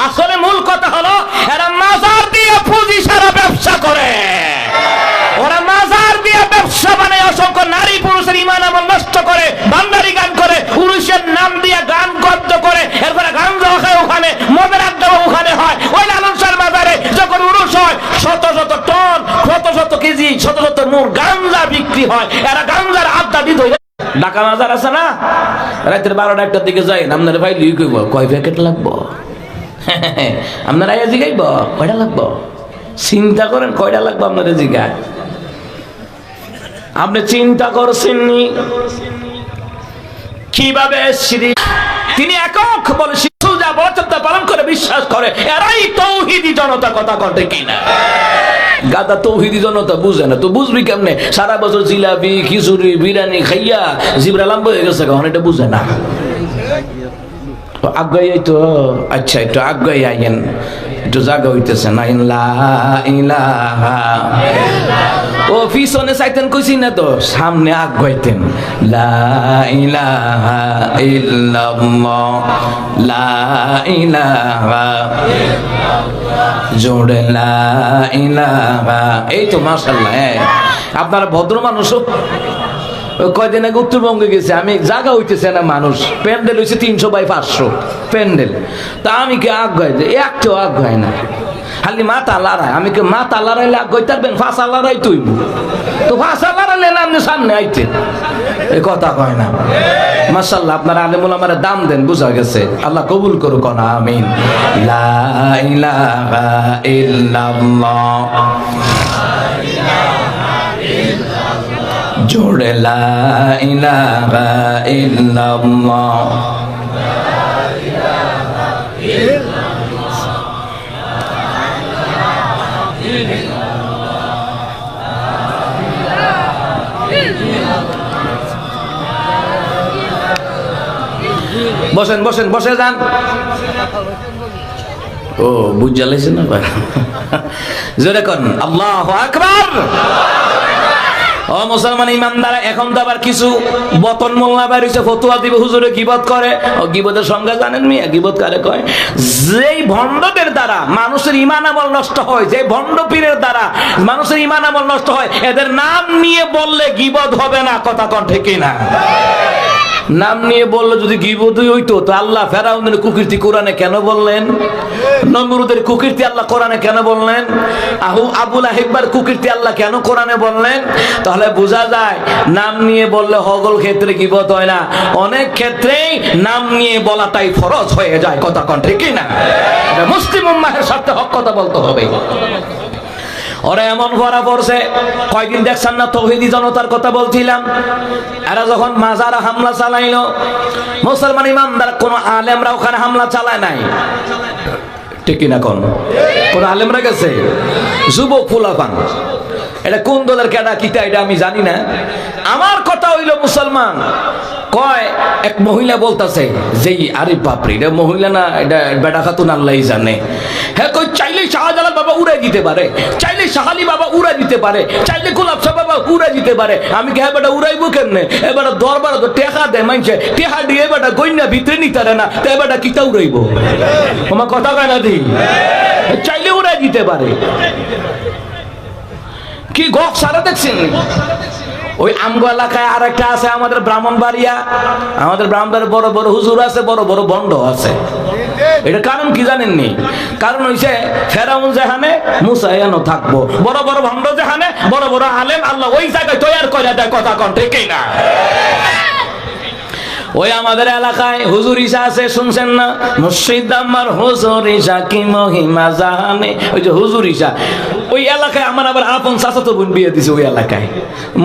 আসলে মূল কথা হলো এরা মাজার দিয়ে পুঁজি সারা ব্যবসা করে। ওরা মাজার দিয়ে ব্যবসা বানায়, অসংখ্য নারী পুরুষের ঈমান আমল নষ্ট করে, বান্দারি গান করে, পুরুষের নাম দিয়ে গান গদ্য করে, এরপরে গাঞ্জা খায় ওখানে, মদের আড্ডা ওখানে হয়। ওই লালন শাহর বাজারে যখন উরুস হয় শত শত টন, শত শত কেজি, শত শত মুর গাঞ্জা বিক্রি হয়। এরা গাঞ্জার আড্ডা দিতে ঢাকা মাজার আছে না, রাতের 12টা 1টার দিকে যাই আপনার ভাই লিখ কয় প্যাকেট লাগবো, আপনারা আইয়া জিগাইব কয়টা লাগবো, চিন্তা করেন কয়টা লাগবো আপনারা জিগায়। আপনি চিন্তা করছেননি কিভাবে শিরক তিনি একক বলে শিশু যা বচন তা পালন করে বিশ্বাস করে, এরাই তৌহিদি জনতা। কথা কটে কিনা? গাদা তৌহিদি জনতা বুঝে না তো বুঝবি কেমনে? সারা বছর জিলাপি খিচুড়ি বিরিয়ানি খাইয়া জিবরা লাম্ব হয়ে গেছে, কারণ এটা বুঝে না। আগাই তো আচ্ছা একটু আগাই আইয়েন, একটু জায়গা হইতেছে না। ইলাহা ও পিছনে চাইতেন কইছি না তো, সামনে আগাইতেন। লা ইলাহা ইল্লাল্লাহ, লা ইলাহা জোড়ে লা ইলাহা। এই তো মাশাআল্লাহ, আপনারা ভদ্র মানুষ। কয়দিন আগে উত্তরবঙ্গে গেছে, আমি জায়গা হইতেছে না, মানুষ প্যান্ডেল হয়েছে 300 বাই 500 প্যান্ডেল। তা আমি কি আগাই একটু আগাই না, খালি মাথা লড়াই। আমি কি মাথা লড়াইলে আগাই থাকবেন? ফাঁসা লড়াই তুইব তো, ফাঁসা লড়াইলে না আপনি সামনে আইতেন। এই কথা কয় না। মাশাআল্লাহ আপনারা আলেমুল আমার দাম দেন, বুঝা গেছে। আল্লাহ কবুল করুক, আমিন। লা ইলাহা ইল্লাল্লাহ, জোড়ে লা ইলাহা ইল্লাল্লাহ। বসেন বসেন বসে যান। ও বুঝা লাইছেন না ভাই? জোরে করেন আল্লাহু আকবার। ও মুসলমান ইমানদার, এখন তো আবার কিছু বতন মোল্লা বাড়িছে ফতুয়া দিবে হুজুরে গীবত করে। ও গীবতের সংজ্ঞা জানেন মিয়া? গীবত কারে কয়? যেই ভণ্ডদের দ্বারা মানুষের ঈমান আমল নষ্ট হয়, যে ভণ্ড পীরের দ্বারা মানুষের ঈমান আমল নষ্ট হয়, এদের নাম নিয়ে বললে গীবত হবে না। কথা কোন ঠিক না? নাম নিয়ে বললে যদি গীবতই হইতো তো আল্লাহ ফেরাউনের কুকীর্তি কোরআনে কেন বললেন? নমরুদের কুকীর্তি আল্লাহ কোরআনে কেন বললেন? আবু লাহাবের কুকীর্তি আল্লাহ কেন কোরআনে বললেন? তাহলে বোঝা যায় নাম নিয়ে বললে সকল ক্ষেত্রে গীবত হয় না, অনেক ক্ষেত্রেই নাম নিয়ে বলাটাই ফরজ হয়ে যায়। কথা কোন ঠিক না? এটা মুসলিম উম্মাহের সাথে হক কথা বলতে হবে। ওরা এমন ভরা পড়ছে, কয়দিন দেখছেন না তৌহিদি জনতার কথা বলছিলাম, এরা যখন মাজার হামলা চালাইলো, মুসলমান ইমানদার কোন আলেমরা ওখানে হামলা চালায় নাই, ঠিক কিনা? কোন আলেমরা গেছে? যুবক ফুলাফান। এটা কোন দলের কেডা কিতা এটা আমি জানি না। আমার কথা হইল মুসলমান, কয় এক মহিলা বলতেছে যে আরে বাপরে, এটা মহিলা না, এটা বেটা খাতুন, আল্লাহই জানে। হ্যাঁ, কই চাইলে শাহজালাল বাবা উড়াই দিতে পারে, চাইলে শাহালি বাবা উড়াই দিতে পারে, চাইলে গোলাপ শাহ বাবা উড়াই দিতে পারে। আমি কে বেটা উড়াইবো কেমনে? এবার দরবার তো টেকা দেয় মাইছে, টেকা দিয়ে বেটা গইনা ভিতরে নিতে পারে না, তো এবার কিতা উড়াইবো? আমার কথা কয় না দি? চাইলে উড়াই দিতে পারে। কি গক সারা দেখছেন? ওই আমগো এলাকায় আর একটা আছে আমাদের ব্রাহ্মণবাড়িয়া, আমাদের ব্রাহ্মণবাড়ির বড় বড় হুজুর আছে, বড় বড় বন্ড আছে। এটা কারণ কি জানেননি? কারণ হইছে ফেরাউন যেখানে মুসা এখানে থাকবো, বড় বড় ভণ্ড যেখানে বড় বড় আলেম আল্লাহ ওই জায়গায় তৈরি করে দেয়। কথা কোন ঠিক না? ওই আমাদের এলাকায় হুজুর ঈশা আছে, শুনছেন না? মুর্শিদ আমার হুজুর ঈশা কি মহিমা জানে। ওই যে হুজুর ঈশা, ওই এলাকায় আমার আবার আপন চাচাতো বোন বিয়ে দিছে। ওই এলাকায়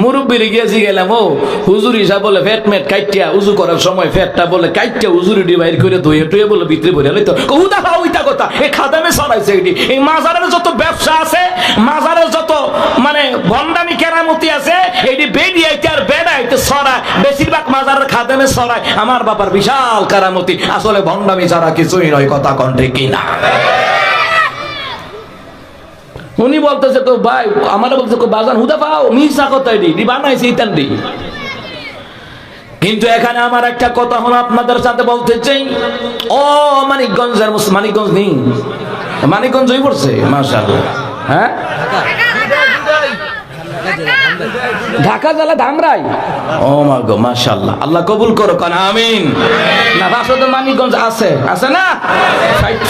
মুরব্বীর গিয়েছি গেলাম, ও হুজুর ঈশা বলে ফেট মেট কাইটিয়া উজু করার সময় ফেটটা বলে কাইটিয়া হুজুর বাইর করে ধুয়ে টুয়ে বলে ভিতরে ভরে লইতো। হুদা খাওয়া ওইটা কথা, এই খাদামে ছড়াইছে এটি। এই মাজারের যত ব্যবসা আছে, মাজারের যত মানে ভণ্ডামি কেরামতি আছে, এটি বেরিয়াইতে আর বেড়াইতে ছড়ায়, বেশিরভাগ মাজারের খাদামে ছড়ায়। আমার বাবার বিশাল কারামতি, আসলে ভণ্ডামি ছাড়া কিছুই নয়। কথা কোন ঠিক কিনা? উনি বলতেছে তো ভাই, আমার বলতেছে বাজান হুদা পাও মিশা কথা এটি বানাইছে ইতান্ডি। কিন্তু এখানে আমার একটা কথা হলো আপনাদের সাথে বলতে চাই। ও মানিকগঞ্জের মানিকগঞ্জ নেই, মানিকগঞ্জই পড়ছে মাশাআল্লাহ। হ্যাঁ, ঢাকা জেলা ধামরাই। ও মা গো মাশাআল্লাহ, আল্লাহ কবুল করো, কান আমিন। না বাসা তো মানিকগঞ্জ আছে, আছে না?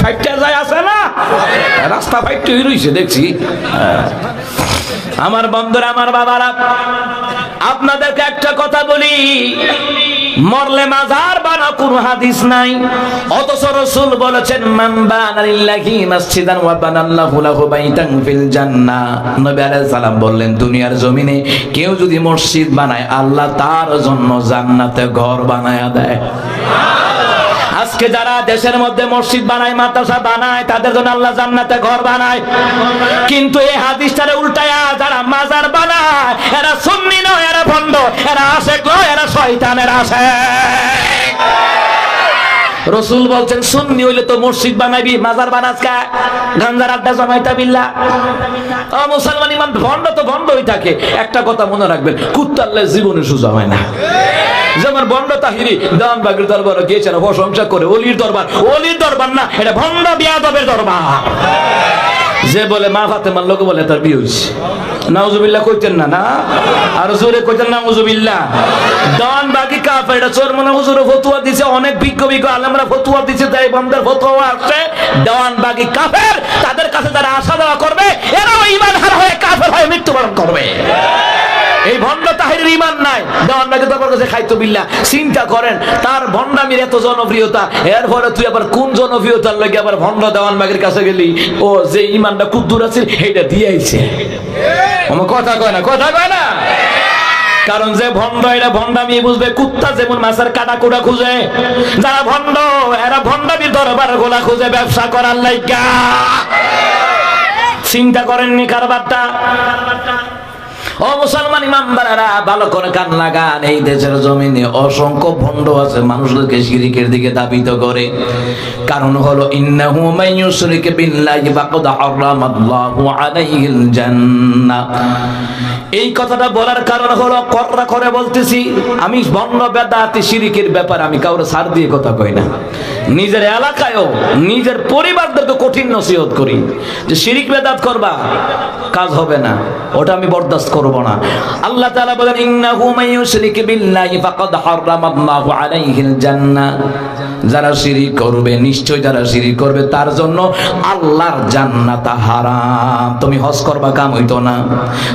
ফাইটটা যায়, আছে না? রাস্তা ফাইটটা রইছে দেখছি। আমার বন্ধুরা, আমার বাবারা, আপনাদেরকে একটা কথা বলি, মরলে মাজার বানা কোন হাদিস নাই, অথচ রাসূল বলেছেন মান বানা লিল্লাহি মাসজিদান ওয়া বানাল্লাহু লাহু বাইতান ফিল জান্নাহ। নবী আলাইহিস সালাম বললেন, দুনিয়ার জমিনে কেউ যদি মসজিদ বানায়, আল্লাহ তার জন্য জান্নাতে ঘর বানায়া দেয়। আজকে যারা দেশের মধ্যে মসজিদ বানায়, মাদ্রাসা বানায়, তাদের জন্য আল্লাহ জান্নাতে ঘর বানায়। কিন্তু এই হাদিসটারে উল্টায়া যারা মাজার বানায়, এরা সুন্নি নয়, এরা ভণ্ড, এরা আশিক নয়, এরা শয়তানের আশিক। রাসূল বলছেন সুন্নি হইলে তো মসজিদ বানাবি, মাজার বানাস কা? গাঞ্জার আড্ডা জমাইতা বিল্লাহ। ও মুসলমান ইমান, ভণ্ড তো ভণ্ডই থাকে। একটা কথা মনে রাখবেন, কুত্তাল্লাহ জীবনে সোজা হয় না। যেমন বন্ড তাহিরি দান বাগের দরবার গিয়েছে, প্রশংসা করে অলির দরবার, অলির দরবার না, এটা ভণ্ড বিয়াদবের দরবার। যে বলে মা ফাতেমার লোক বলে তার বিয়ে হয়েছে, নাউজুবিল্লাহ কইতেন না? না, আর জোরে কইতেন নাউজুবিল্লাহ। দান বাগি কাফের, এটা চোর মনে হুজুরে ফতোয়া দিছে, অনেক বিজ্ঞ বিজ্ঞ আলেমরা ফতোয়া দিছে, তাই বন্দের ফতোয়া আসছে দেওয়ান বাগি কাফের। তাদের কাছে যারা আশা দেওয়া করবে, এরাও ঈমান হারা হয়ে কাফের হয়ে মৃত্যুবরণ করবে। এই ভণ্ড তাহিরের ঈমান নাই, দেওয়ানবাগি তারপর কাছে খাইতো বিল্লাহ। চিন্তা করেন তার ভণ্ডামির এত জনপ্রিয়তা, এরপরে তুই আবার কোন জনপ্রিয়তার লাগে আবার ভণ্ড দেওয়ানবাগির কাছে গেলি? ও যে ঈমানটা খুব দূর আছে সেইটা দিয়ে আইছে। আমার কথা কয় না, কথা কয় না? কারণ যে ভণ্ড, এরা ভণ্ডামি বুঝবে। কুত্তা যেমন মাছের কাটা কুড়া খুঁজে, যারা ভণ্ড এরা ভণ্ডামির দরবার গোলা খুঁজে ব্যবসা করার লাইগা। চিন্তা করেননি কারবারটা? ও মুসলমান ইমানদারেরা, ভালো করে কান লাগান। এই দেশের জমিনে অসংখ্য ভণ্ড আছে, মানুষদেরকে শিরকের দিকে ধাবিত করে। কারণ হলো ইন্নাহু মান ইউশরিক বিল্লাহি ফাকাদ হারামাল্লাহু আলাইহিল জান্নাহ। এই কথাটা বলার কারণ হলো, কররা করে বলতেছি, আমি ভণ্ড বেদাতি শিরকের ব্যাপারে আমি কাউরে ছাড় দিয়ে কথা কই না। নিজের এলাকায়ও নিজের পরিবারদেরকে কঠিন নসিহত করি যে শিরক বেদাত করবা, কাজ হবে না, ওটা আমি বরদাস্ত করব না। আল্লাহ তাআলা বলেন ইন্নাহু মান ইউশরিক বিল্লাহি ফাকাদ হারামাল্লাহু আলাইহিল জান্নাহ। যারা শিরক করবে, নিশ্চয় যারা শিরক করবে তার জন্য আল্লাহর জান্নাত হারাম। তুমি হজ করবা, কাম হইতো না,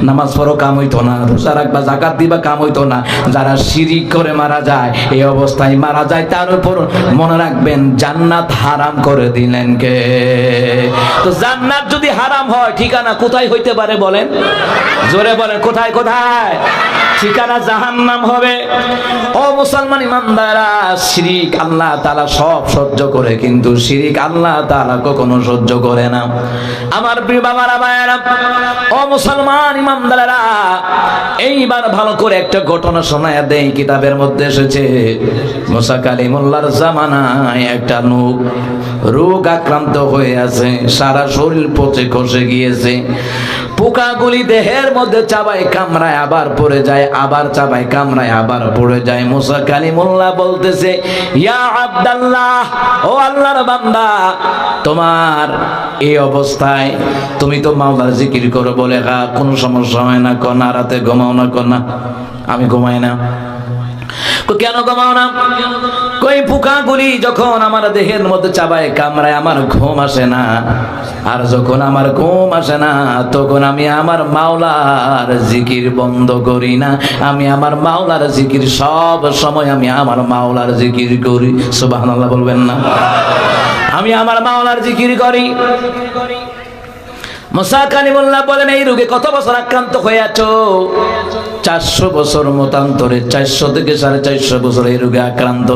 নামাজ পড়ো, কাম হইতো না, রোজা রাখবা, যাকাত দিবা, কাম হইতো না। যারা শিরক করে মারা যায়, এই অবস্থায় মারা যায়, তার উপর মনে রাখবেন জান্নাত হারাম করে দিলেন কে? তো জান্নাত যদি হারাম হয়, ঠিকানা কোথায় হইতে পারে বলেন? জোরে বলেন, কোথায় কোথায়? ঠিকানা জাহান্নাম হবে। ও মুসলমান ইমানদাররা, শিরক আল্লাহ তাআলা সব সহ্য করে, কিন্তু শিরক আল্লাহ তাআলা কখনো সহ্য করে না। আমার প্রিয় বাবারা, ভাইয়েরা, ও মুসলমান ইমানদাররা, এইবার ভালো করে একটা ঘটনা শোনায়া দেই। কিতাবের মধ্যে এসেছে, মুসা কালিমুল্লাহর জামানায় একটা রোগ আক্রান্ত হয়ে আছে, সারা শরীর পচে খসে গিয়েছে, পোকাগুলি দেহের মধ্যে চাবায় কামড়ায় আবার পড়ে যায়, আবার চাবায় কামড়ায় আবার পড়ে যায়। মুসা কালিমুল্লাহ বলতেছে, ইয়া আব্দাল্লাহ, ও আল্লাহর বান্দা, তোমার এই অবস্থায় তুমি তো মাওলার জিকির করো, বলে কোনো সমস্যা হয় না? কনা রাতে ঘুমাও না? কনা আমি ঘুমাই না। কেন ঘুমাও না? কই পোকাগুলি যখন আমার দেহের মধ্যে চাবায় কামড়ায় আমার ঘুম আসে না, আর যখন আমার ঘুম আসে না তখন আমি আমার মাওলার জিকির বন্ধ করি না। আমি আমার মাওলার জিকির সব সময় আমি আমার মাওলার জিকির করি। সুবহানাল্লাহ বলবেন না? আমি আমার মাওলার জিকির করি। মুসা কালিমুল্লাহ বলেন, এই রোগে কত বছর আক্রান্ত হয়ে আছো? 400 বছর মতান্তরে, 400 থেকে 450 বছর এই রোগে আক্রান্ত।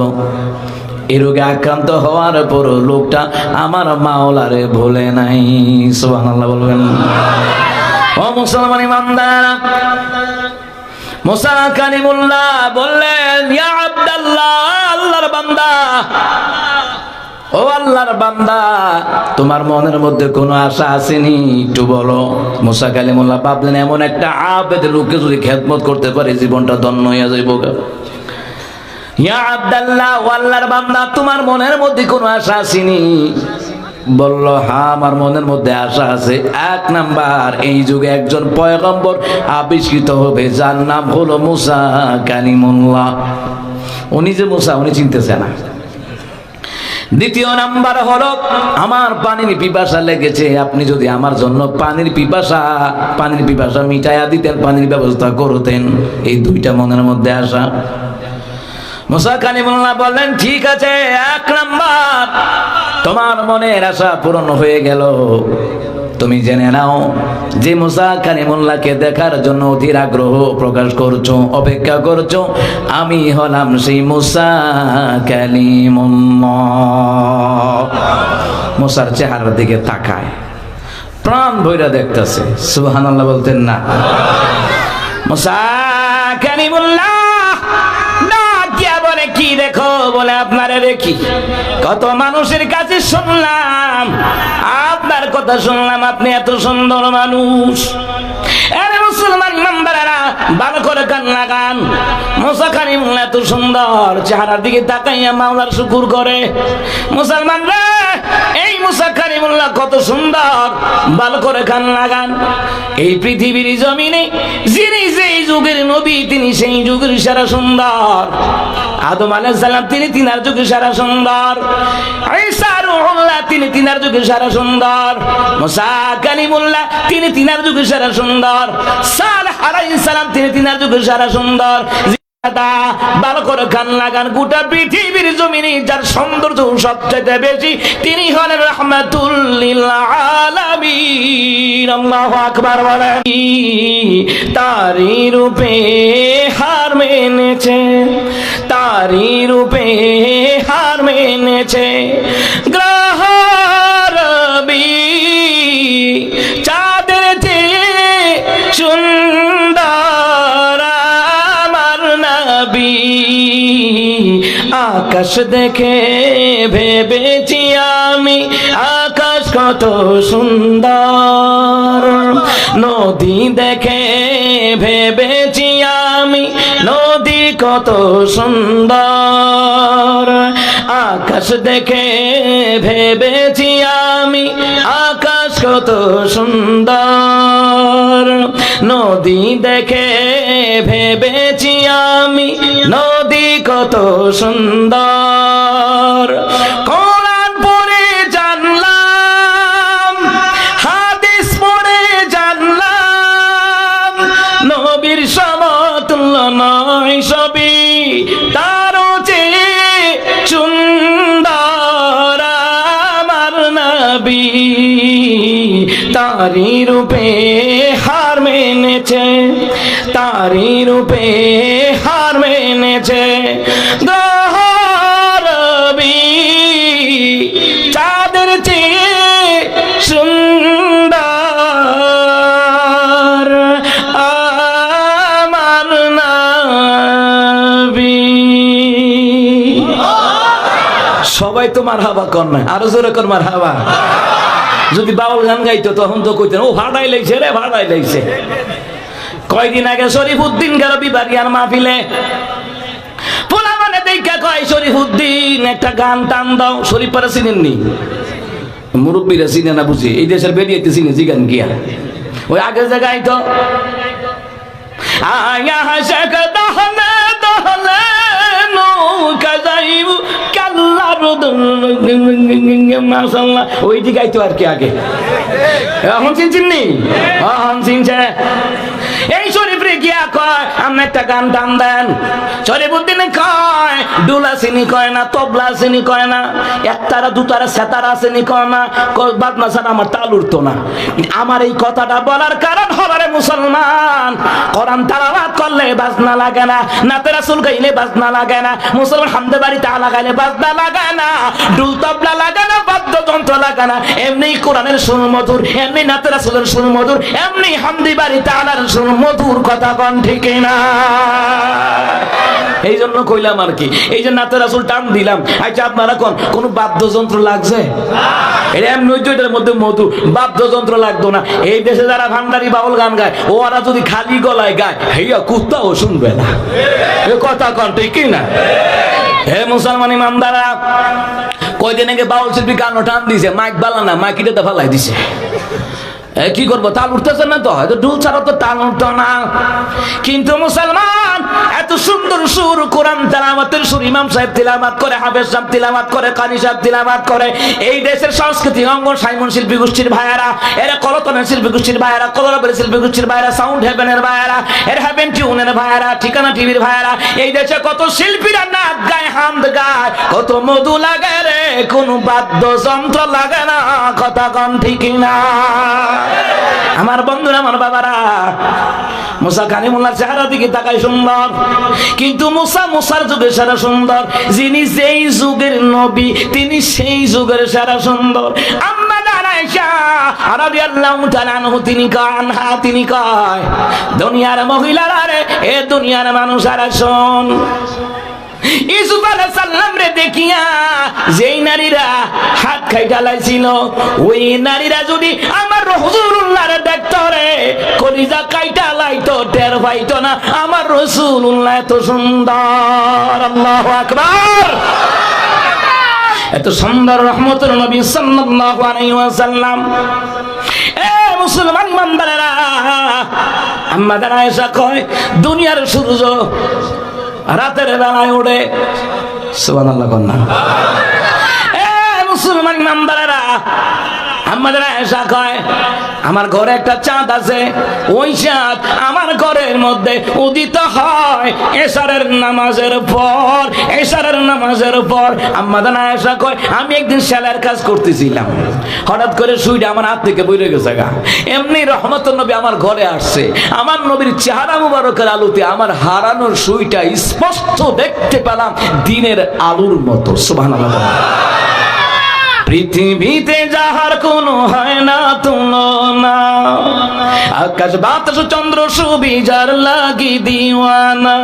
এই রোগে আক্রান্ত হওয়ার পর লোকটা আমার মাওলারে ভুলে নাই। সুবহানাল্লাহ বলবেন। ও মুসলমান ইমানদার, মুসা কালিমুল্লাহ বললেন, ইয়া আব্দাল্লাহ, আল্লাহর বান্দা, ও আল্লাহর বান্দা, তোমার মনের মধ্যে কোনো আশা আসেনি? একটু বলো। মুসা কালিমুল্লাহ ভাবলেন, এমন একটা আবেদ লোককে যদি খেদমত করতে পারে, জীবনটা ধন্য হয়ে যাইব। ইয়া আব্দাল্লাহ, ও আল্লাহর বান্দা, তোমার মনের মধ্যে কোনো আশা আসেনি? বলল, হ্যাঁ, আমার মনের মধ্যে আশা আছে। 1 নাম্বার, এই যুগে একজন পয়গম্বর আবিষ্কৃত হবে, যার নাম হলো মুসা কালিমুল্লাহ। উনি যে মুসা, উনি চিনতেছে না। 2 নাম্বার হলো, আমার পানির পিপাসা লেগেছে, আপনি যদি আমার জন্য পানির পিপাসা মিটাইয়া দিতেন, পানির ব্যবস্থা করতেন। এই 2টা মনের মধ্যে আশা। মুসা কালিমুল্লাহ বললেন, ঠিক আছে, 1 নাম্বার, তোমার মনের আশা পূরণ হয়ে গেল। তুমি জেনে নাও যে মুসা কালিমুল্লাহকে দেখার জন্য অধীর আগ্রহ প্রকাশ করছো, অপেক্ষা করছো, আমি হলাম সেই মুসা কালিমুল্লাহ। মুসার চেহারার দিকে তাকায়, প্রাণ ভইরা দেখতেছে। সুবহানাল্লাহ বলতেন না? মুসা কালিমুল্লাহ কি দেখো? বলে, আপনারে দেখি, কত মানুষের কাছে শুনলাম, আপনার কথা শুনলাম, আপনি এত সুন্দর মানুষ। আরে মুসলমান ইমানদারেরা, ভালো করে কান লাগান। মুসা কালিমুল্লাহ এত সুন্দর, চেহারার দিকে তাকাইয়া মাওলার শুকর করে। মুসলমানরা, এই মুসা কালিমুল্লাহ কত সুন্দর, ভালো করে কান লাগান। এই পৃথিবীর জমিনে যিনি যেই যুগের নবী, তিনি সেই যুগের সারা সুন্দর। আদম আলাইহিস সালাম, তিনি তিনার যুগে সারা সুন্দর। ঈসা রূহুল্লাহ, তিনি তিনার যুগে সারা সুন্দর। মুসা কালিমুল্লাহ, তিনি তিনার যুগে সারা সুন্দর। সালেহ আলাইহিস সালাম, তিনি তিনার যুগে সারা সুন্দর। ভালো করে কান লাগান। গোটা পৃথিবীর জমিনে যার সৌন্দর্য সবচেয়ে বেশি, তিনি হলেন রাহমাতুল লিল আলামিন। আল্লাহু আকবার বলেন। তারি রূপে হার মেনেছে, তারি রূপে হার মেনেছে গ্রহ রবি, চাঁদের চেয়ে সুন্দর আকাশ দেখে ভেবেছি আমি আকাশ কত সুন্দর, নদী দেখে ভেবেছি আমি নদী কত সুন্দর, আকাশ দেখে ভেবেছি আমি আকাশ কত সুন্দর, নদী দেখে ভেবেছি আমি নদী কত সুন্দর। কোরআন পড়ে জানলাম, হাদিস পড়ে জানলাম, নবীর সমতুল্য নয় সবই তারও চেয়ে সুন্দর আমার নবী, তারি রূপে হার মেনেছে, তারি রূপে হার মেনেছে রবি, চাঁদের চেয়ে সুন্দর আমার নবী। সবাই তো মারহাবা কর না, আরো জোরে কর মারহাবা। যদি বাউল গান গাইতো তখন তো কইতেন ও ভাড়াই লাইছে রে, ভাড়াই লাইছে। কয়দিন আগে শরীফউদ্দিন গেল বিবারিয়ার মাহফিলে, পোলা মানে দেখা কয় শরীফউদ্দিন একটা গান টান দাও। শরীফ পারা চিনেননি, মুরব্বীরা চিনে না বুঝি, এই দেশের বেরিয়েতে চিনে জি গান গিয়া ওই আগের জায়গায় তো আয়া হাসাক দহলে দহলে নৌকা যাইব কাল্লার মাশাআল্লাহ, ওই দিকে আইতো আর কি আগে। এখন চিননি, এখন চিনছে। এই শরীফরে গিয়া কয় আপনি একটা গান টান দেন। শরীফউদ্দিন কয় ডুলা চিনি কয় না, তবলা চিনি কয় না, একতারা দুতারা সেতারা চিনি কয় না, বাজনা ছাড়া আমার তাল উঠতো না। আমার এই কথাটা বলার কারণ হবারে মুসলমান, কোরআন তেলাওয়াত করলে বাজনা লাগে না, নাতে রাসূল গাইলে বাজনা লাগে না, মুসলমান হামদে বাড়ি তালা গাইলে বাজনা লাগে না, ডুল তবলা লাগে না, বাদ্যযন্ত্র লাগে না। এমনি কোরআনের সুর মধুর, এমনি নাতে রাসূলের সুর মধুর, এমনি হামদি বাড়ি তালার সুর মধুর। কথা কোন ঠিক না? এই জন্য কইলাম আর কি, এই যে নাতে রাসূল টান দিলাম। আচ্ছা আপনারা কোন বাদ্যযন্ত্র লাগছে? এটা এমনি ওইটার মধ্যে মধু, বাদ্যযন্ত্র লাগতো না। এই দেশে যারা ভান্ডারি বাউল গান গায় ওরা যদি খালি গলায় গায় হেয়া কুত্তাও শুনবে না। এ কথা কোন ঠিক না? হে মুসলমান ইমানদারা, কয়দিন আগে বাউল শিল্পী গান টান দিছে, মাইক বালা না, মাইক এটা ফালাই দিছে। কি করবো, তাল উঠতেছে না তো, ঢুল ছাড়া তো তাল উঠতো না। কিন্তু মুসলমান এত সুন্দর সুর, কোরআন তেলাওয়াতের সুর, ইমাম সাহেব তেলাওয়াত করে, হাফেজ সাহেব তেলাওয়াত করে, কারি সাহেব তেলাওয়াত করে। এই দেশের সংস্কৃতি অঙ্গন সাইমন শিল্পী গোষ্ঠীর ভাইয়ারা, এরা কলতনের শিল্পী গোষ্ঠীর ভাইয়ারা, কলরবের শিল্পী গোষ্ঠীর ভাইয়ারা, সাউন্ড হেভেনের ভাইয়ারা, এর হেভেন টিউনের ভাইয়ারা, ঠিকানা টিভির ভাইয়ারা, এই দেশে কত শিল্পীরা নাচ গায়, হামদ গায়, কত মধু লাগে রে, কোন বাদ্যযন্ত্র লাগে না। কথা কন ঠিক না? আমার বন্ধুরা, আমার বাবারা, মুসা কালিমুল্লাহ চেহারা দিকে তাকাই সুন্দর, কিন্তু মুসার যুগের সারা সুন্দর। যিনি যেই যুগের নবী তিনি সেই যুগের সারা সুন্দর। আম্মা আয়েশা রাদিয়াল্লাহু তাআলা আনহা তিনি কয় দুনিয়ার মহিলারা রে, এ দুনিয়ার মানুষেরা শোন, ইউসুফ আলাইহিস সালাম রে দেখিয়া যেই নারীরা হাত খাইটা লাইছিল, ওই নারীরা যদি আমার রাসূলুল্লাহর দেখতো রে, কলিজা কাইটা লাইতো, টের পাইতো না আমার রাসূলুল্লাহ এত সুন্দর। আল্লাহু আকবার। এত সুন্দর রহমতের নবী সাল্লাল্লাহু আলাইহি ওয়াসাল্লাম। এ মুসলমান ইমানদারেরা, আম্মা আয়েশা কয় দুনিয়ার সূর্য রাতের বেলায় ওঠে। সুবহানাল্লাহ কন্যা। এ মুসলমান ইমানদারেরা, আমাদের আয়েশা কয় আমার ঘরে একটা চাঁদ আছে, ওই চাঁদ আমার ঘরের মধ্যে উদিত হয় এশারের নামাজের পর, এশারের নামাজের পর। আমাদের আয়েশা কয় আমি একদিন সেলাইয়ের কাজ করতেছিলাম, হঠাৎ করে সুইটা আমার হাত থেকে বইরে গেছে গা। এমনি রহমতুল নবী আমার ঘরে আসছে, আমার নবীর চেহারা মুবারকের আলোতে আমার হারানোর সুইটা স্পষ্ট দেখতে পেলাম দিনের আলোর মতো। সুবহানাল্লাহ। পৃথিবীতে যাহার কোনো হয় না তুলনা, আকাশ বাতাস চন্দ্র সুবি যার লাগি দিওয়ানা,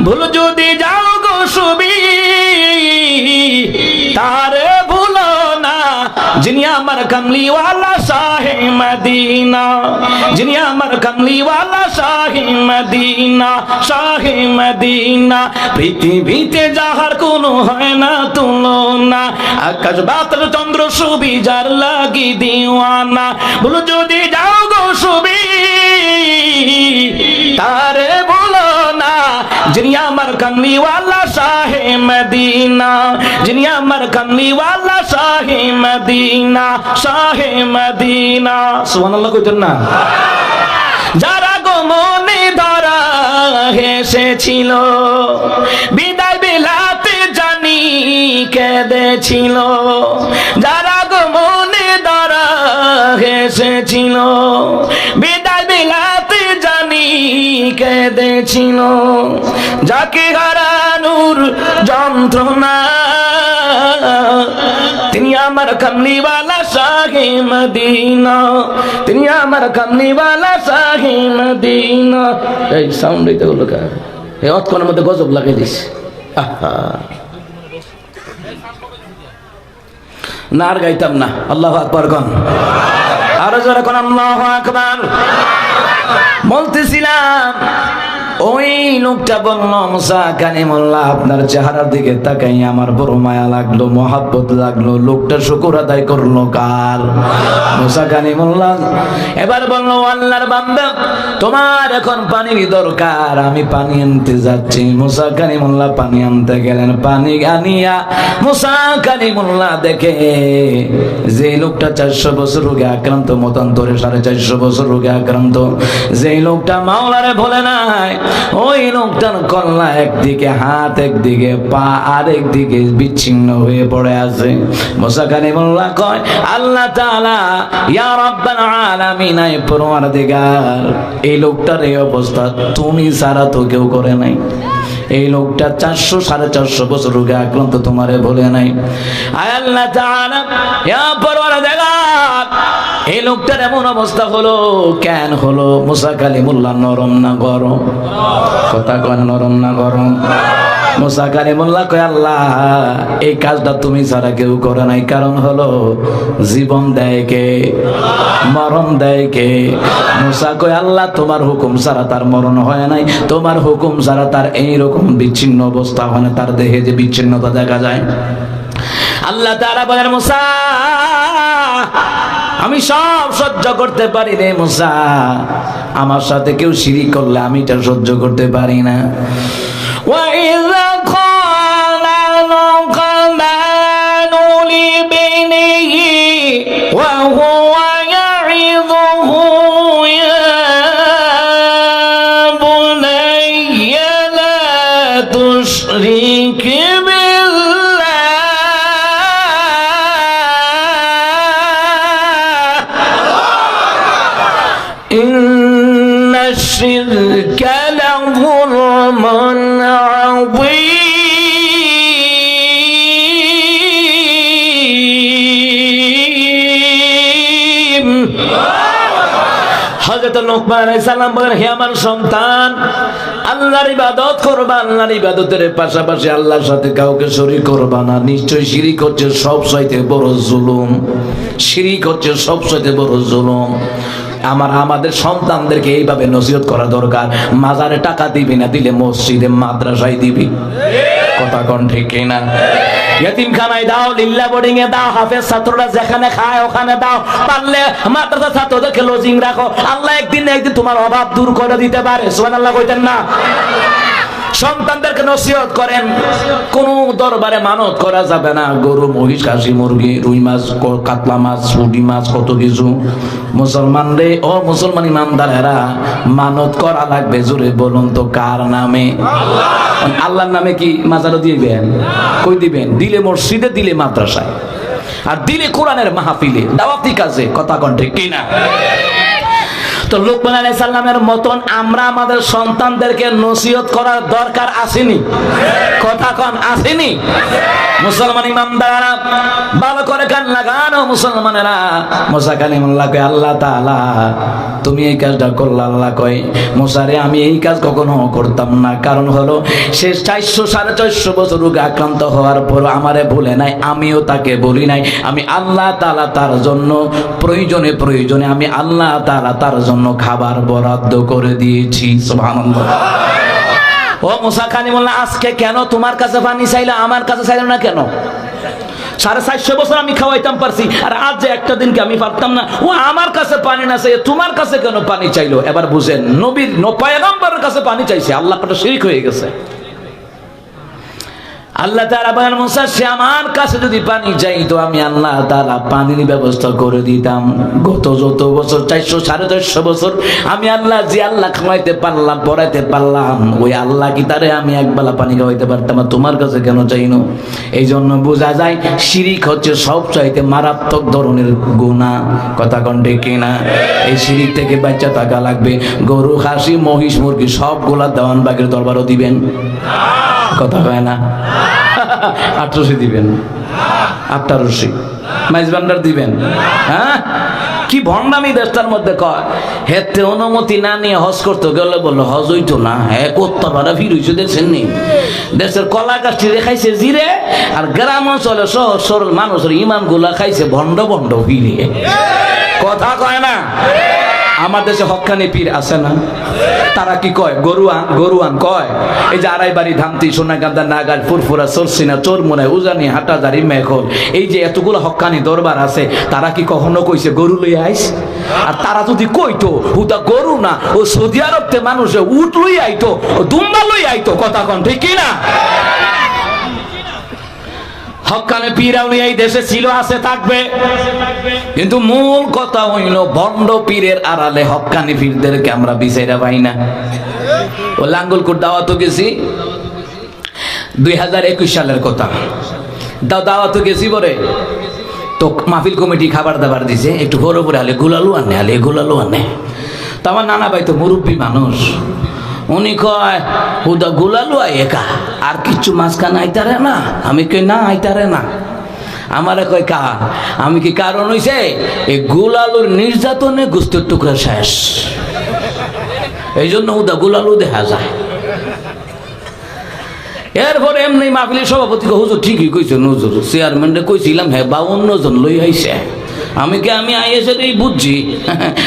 ভুল যদি যাও গো সুবি তারে ভুলো না যিনি আমার কামলিওয়ালা শাহে মদিনা, যিনি আমার কামলিওয়ালা শাহে মদিনা, শাহে মদিনা। পৃথিবীতে যাহার কোনো হয় না তুলনা, আকাশ বাতাস চন্দ্র সুবি যার লাগি দিওয়ানা। বলো যদি যাও গো সুবি তারে ভুলো না যিনি আমার কামলিওয়ালা শাহে মদিনা, যিনি আমার কামলিওয়ালা শাহে মদিনা, শাহে মদিনা। সুবহানাল্লাহ কইতেন না? যারা গো মনে ধরা হেসেছিল বিদায় বেলাতে জানি কেঁদেছিল, যারা গো মনে ধরা হেসেছিল বিদায় বেলাতে জানি কেঁদেছিল, যাকে হারানোর যন্ত্রণা তিনি আমার কামলিওয়ালা শাহে মদিনা, তিনি আমার কামলিওয়ালা শাহে মদিনা। এই সাউন্ড দিতে হলো কা, এই অতক্ষণের মধ্যে গজব লাগিয়ে দিস। আহা না আর গাইতাম না। আল্লাহু আকবার কোন, আরো জোরে কোন আল্লাহু আকবার। বলতেছিলাম ওই লোকটা বলল মুসা কালিমুল্লাহ আপনার চেহারার দিকে তাকাই আমার বড় মায়া লাগলো, মহাব্বত লাগলো। লোকটা শুকর আদায় করলো কার? মুসা কালিমুল্লাহ। এবার বললো আল্লাহর বান্দা তোমার এখন পানির দরকার, আমি পানি আনতে যাচ্ছি। মুসা কালিমুল্লাহ পানি আনতে গেলেন। পানি আনিয়া মুসা কালিমুল্লাহ দেখে যে লোকটা 400 বছর রোগে আক্রান্ত, মতান্তরে 450 বছর রোগে আক্রান্ত, যে লোকটা মাওলারে বলে নাই, ওই লোকটার কল্লা একদিকে হাত, একদিকে পা, আর একদিকে বিচ্ছিন্ন হয়ে পড়ে আছে। মুসা কালিমুল্লাহ কয় আল্লাহ তাআলা ইয়া রাব্বাল আলামিন, আয় পরওয়ারদিগার এই লোকটার এই অবস্থা তুমি ছাড়া তো কেউ করে নাই। এই লোকটা 400-450 বছর রোগে আক্রান্ত, তোমারে বলে নাই। আয় আল্লাহ তাআলা ইয়া পরওয়ারদিগার এই লোকটার এমন অবস্থা হলো কেন হলো? মুসা কালিমুল্লাহ নরম না গরম? কথা কয় নরম না গরম? মুসা কালিমুল্লাহ কয় আল্লাহ এই কাজটা তুমি ছাড়া কেউ করে নাই। কারণ হলো জীবন দেয় কে, মরণ দেয় কে? মুসা কয় আল্লাহ তোমার হুকুম ছাড়া তার মরণ হয় নাই, তোমার হুকুম ছাড়া তার এইরকম বিচ্ছিন্ন অবস্থা হয় না, তার দেহে যে বিচ্ছিন্নতা দেখা যায়। আল্লাহ তাআলা বলেন মুসা আমি সব সহ্য করতে পারি রে মুসা, আমার সাথে কেউ শিরিক করলে আমি এটা সহ্য করতে পারি না। وَإِذَا قَالَ لُقْمَانُ لِابْنِهِ وَهُوَ يَعِظُهُ يَا بُنَيَّ لَا تُشْرِكْ إن الشرك لظلم عظيم। হযরত লোকমান আলাইহিস সালাম বলেন হে আমার সন্তান আল্লাহর ইবাদত করবা, আল্লাহর ইবাদতের পাশাপাশি আল্লাহর সাথে কাউকে শরীক করবা না। নিশ্চয় শিরিক হচ্ছে সবচাইতে বড় জুলুম, শিরিক হচ্ছে সবচাইতে বড় জুলুম। আমাদের সন্তানদেরকে এইভাবে নসিহত করা দরকার। মাজারে টাকা দিবি না, দিলে মসজিদে মাদ্রাসায় দিবি। কথা কোন ঠিক কিনা? ইতিমখানায় দাও, লিল্লা বোর্ডিং এ দাও, হাফেজ ছাত্ররা যেখানে খায় ওখানে দাও, পারলে মাদ্রাসা ছাত্রদেরকে লজিং রাখো। আল্লাহ একদিন না একদিন তোমার অভাব দূর করে দিতে পারে। সুবহানাল্লাহ কইতেন না? সন্তানদেরকে নসিহত করেন। কোন দরবারে মানত করা যাবে না। গরু, মহিষ, খাসি, মুরগি, রুই মাছ, কাতলা মাছ, পুঁটি মাছ, কত কিছু। মুসলমান রে ও মুসলমান ইমানদারেরা, মানত করা লাগবে। জোরে বলুন তো কার নামে? আল্লাহর নামে কি মাজারও দিবেন? কই দিবেন? দিলে মসজিদে, দিলে মাদ্রাসায়, আর দিলে কোরআনের মাহফিলে, দাওয়াতি কাজে। কথা কোন ঠিক কিনা? তো লোকমান আলাইহিস সালামের মতন আমরা আমাদের সন্তানদেরকে নসিহত করার দরকার আসেনি? কথা কোন আসেনি? মুসলমান ইমানদাররা ভালো করে কান লাগানো মুসলমানেরা। মুসা কালিমুল্লাহকে আল্লাহ তাআলা তুমি এই কাজটা করলে। আল্লাহ কয় মুসা রে আমি এই কাজ কখনো করতাম না, কারণ হলো সে 400-450 বছর রোগে আক্রান্ত হওয়ার পর আমারে ভুলে নাই, আমিও তাকে বলি নাই। আমি আল্লাহ তাআলা তার জন্য প্রয়োজনে আমি আল্লাহ তাআলা তার জন্য খাবার বরাদ্দ করে দিয়েছি। সুবহানাল্লাহ। ও মুসা কালিমুল্লাহ, আজকে কেন তোমার কাছে পানি চাইলে, আমার কাছে চাইলে না কেন? 450 বছর আমি খাওয়াইতাম পারছি, আর আজ যে একটা দিনকে আমি পারতাম না। ও আমার কাছে পানি না চাই তোমার কাছে কেন পানি চাইলো? এবার বুঝেন, নবীর পয়গম্বরের কাছে পানি চাইছে, আল্লাহ পাটা শিরক হয়ে গেছে। আল্লাহ তাআলা বলেন মুসা সে আমার কাছে যদি পানি চাইতো আমি আল্লাহ তাআলা পানির ব্যবস্থা করে দিতাম। গত যত বছর 400-450 বছর আমি আল্লাহ যে আল্লাহ খাওয়াইতে পারলাম, পড়াইতে পারলাম, ওই আল্লাহ কি তারে আমি একবেলা পানি খাওয়াইতে পারতাম, তোমার কাছে কেন চাইনো? এই জন্য বোঝা যায় শিরিক হচ্ছে সবচাইতে মারাত্মক ধরনের গুনাহ। কথা কণ্ঠে কিনা? এই শিরিক থেকে বাচ্চা থাকা লাগবে। গরু, খাসি, মহিষ, মুরগি সবগুলা দেওয়ান বাগের দরবারও দিবেন, কথা কয় না? 800 দিবেন, 1800 মাইজ ভান্ডার দিবেন। হ্যাঁ, কি ভণ্ডামি দেশটার মধ্যে কয়। হেতে অনুমতি না নিয়ে হজ করতে গেলে বললো হজ হইতো না। হ্যাঁ, করতে পারা ফির হইছে দেখছেন নি? দেশের কলা গাছটি খাইছে জিরে, আর গ্রাম অঞ্চলে সহজ সরল মানুষের ইমাম গুলা খাইছে ভণ্ড ফিরে। কথা কয় না? আমার দেশে হক্কানি পীর আছে না? তারা কি কয়? গরুয়ান কয়। এই যে আড়াইবাড়ি, ধামতি, সোনাগান্দা, নাগাল, ফুরফুরা, সরসিনা, চোরমুনাই, উজানি, হাটাজারি, মেঘল, এই যে এতগুলো হক্কানি দরবার আছে, তারা কি কখনো কইছে গরু লই আইস? আর তারা যদি কইতো হুদা গরু না, ও সৌদি আরবতে মানুষে উট লই আইতো, ও দুম্বা লই আইতো। কথা কন ঠিক কিনা? হক্কানে পীরাও এই দেশে ছিল, আছে, থাকবে। কিন্তু মূল কথা হইল ভণ্ড পীরের আড়ালে হক্কানি পীরদেরকে আমরা বিচাইরা পাই না। ও লাঙ্গলকোট দাওয়াতও গেছি, 2021 সালের কথা। দাওয়াতও গেছি পরে তো মাহফিল কমিটি খাবার দাবার দিছে, একটু ঘরে পরে আলে গুলালু আনে। তো আমার নানা ভাই তো মুরব্বী মানুষ, উনি কয় হুদা গুলালু একা আর কিচ্ছু মাঝখানে আইতারে না। আমি কই না, আইতারে না। আমারে কয় কা? আমি কি কারণ হইছে এই গুলালুর নির্যাতনে গোস্তের টুকরা শেষ, এই জন্য হুদা গুলালু দেখা যায়। এরপরে এমনি মাহফিলের সভাপতি হুজুর ঠিকই কইছে, হুজুর চেয়ারম্যানরে কইছিলাম, হ্যাঁ 52 জন লই আইছে। আমি আইএসের এই বুঝছি,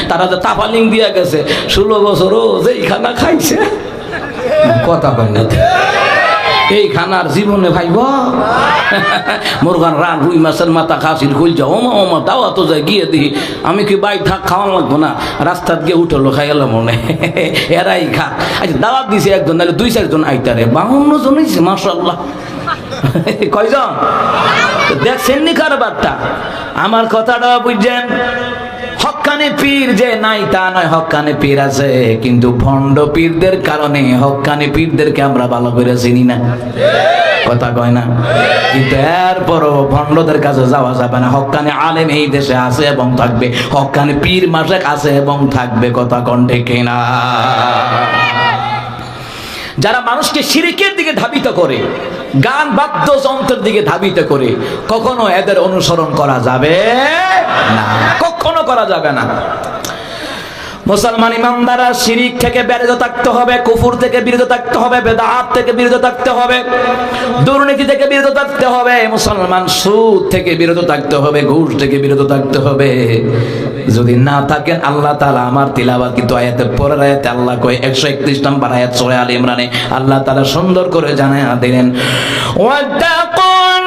তারা তো তাপালিং দিয়া গেছে 16 বছরও যেই খানা খাইছে। কথা কয় না? এই খানার জীবনে ভাইব মুরগান রান, রুই মাছের মাথা, খাসির কলজা, ওমা দাওয়াত যায় গিয়ে দিই। আমি কি বাই থাক খাওয়ান লাগবো না, রাস্তাত গিয়ে উঠলো খাই গেলাম মনে এরাই খা। আচ্ছা দাওয়াত দিছে একজন, নাহলে 2-4 জন আইতারে, 52 জন হয়েছে মাশাআল্লাহ। কয়জন দেখছেন নি কারবারটা? আমার কথাটা বুঝছেন? হক্কানি পীর যে নাই তা নয়, হক্কানি পীর আছে, কিন্তু ভণ্ড পীরদের কারণে হক্কানি পীরদেরকে আমরা ভালো করে চিনি না। কথা কয় না? কিন্তু এরপরও ভণ্ডদের কাছে যাওয়া যাবে না। হক্কানি আলেম এই দেশে আছে এবং থাকবে, হক্কানি পীর মাসেক আছে এবং থাকবে। কথা কণ্ঠে কিনা? যারা মানুষকে শিরকের দিকে ধাবিত করে, গান বাদ্যযন্ত্রের দিকে ধাবিত করে, কখনো এদের অনুসরণ করা যাবে না, কখনো করা যাবে না। মুসলমান ইমানদাররা শিরিক থেকে বিরত থাকতে হবে, কুফর থেকে বিরত থাকতে হবে, বেদাত থেকে বিরত থাকতে হবে, দুর্নীতি থেকে বিরত থাকতে হবে। মুসলমান সুদ থেকে বিরত থাকতে হবে, ঘুষ থেকে বিরত থাকতে হবে। যদি না থাকেন, আল্লাহ তাআলা আমার তিলাওয়াত কিন্তু আয়াতে পরের আয়াতে আল্লাহ কয় 131 নম্বর আয়াত সূরা আলে ইমরানে আল্লাহ তাআলা সুন্দর করে জানায়া দিলেন, ওয়াত্তাকুন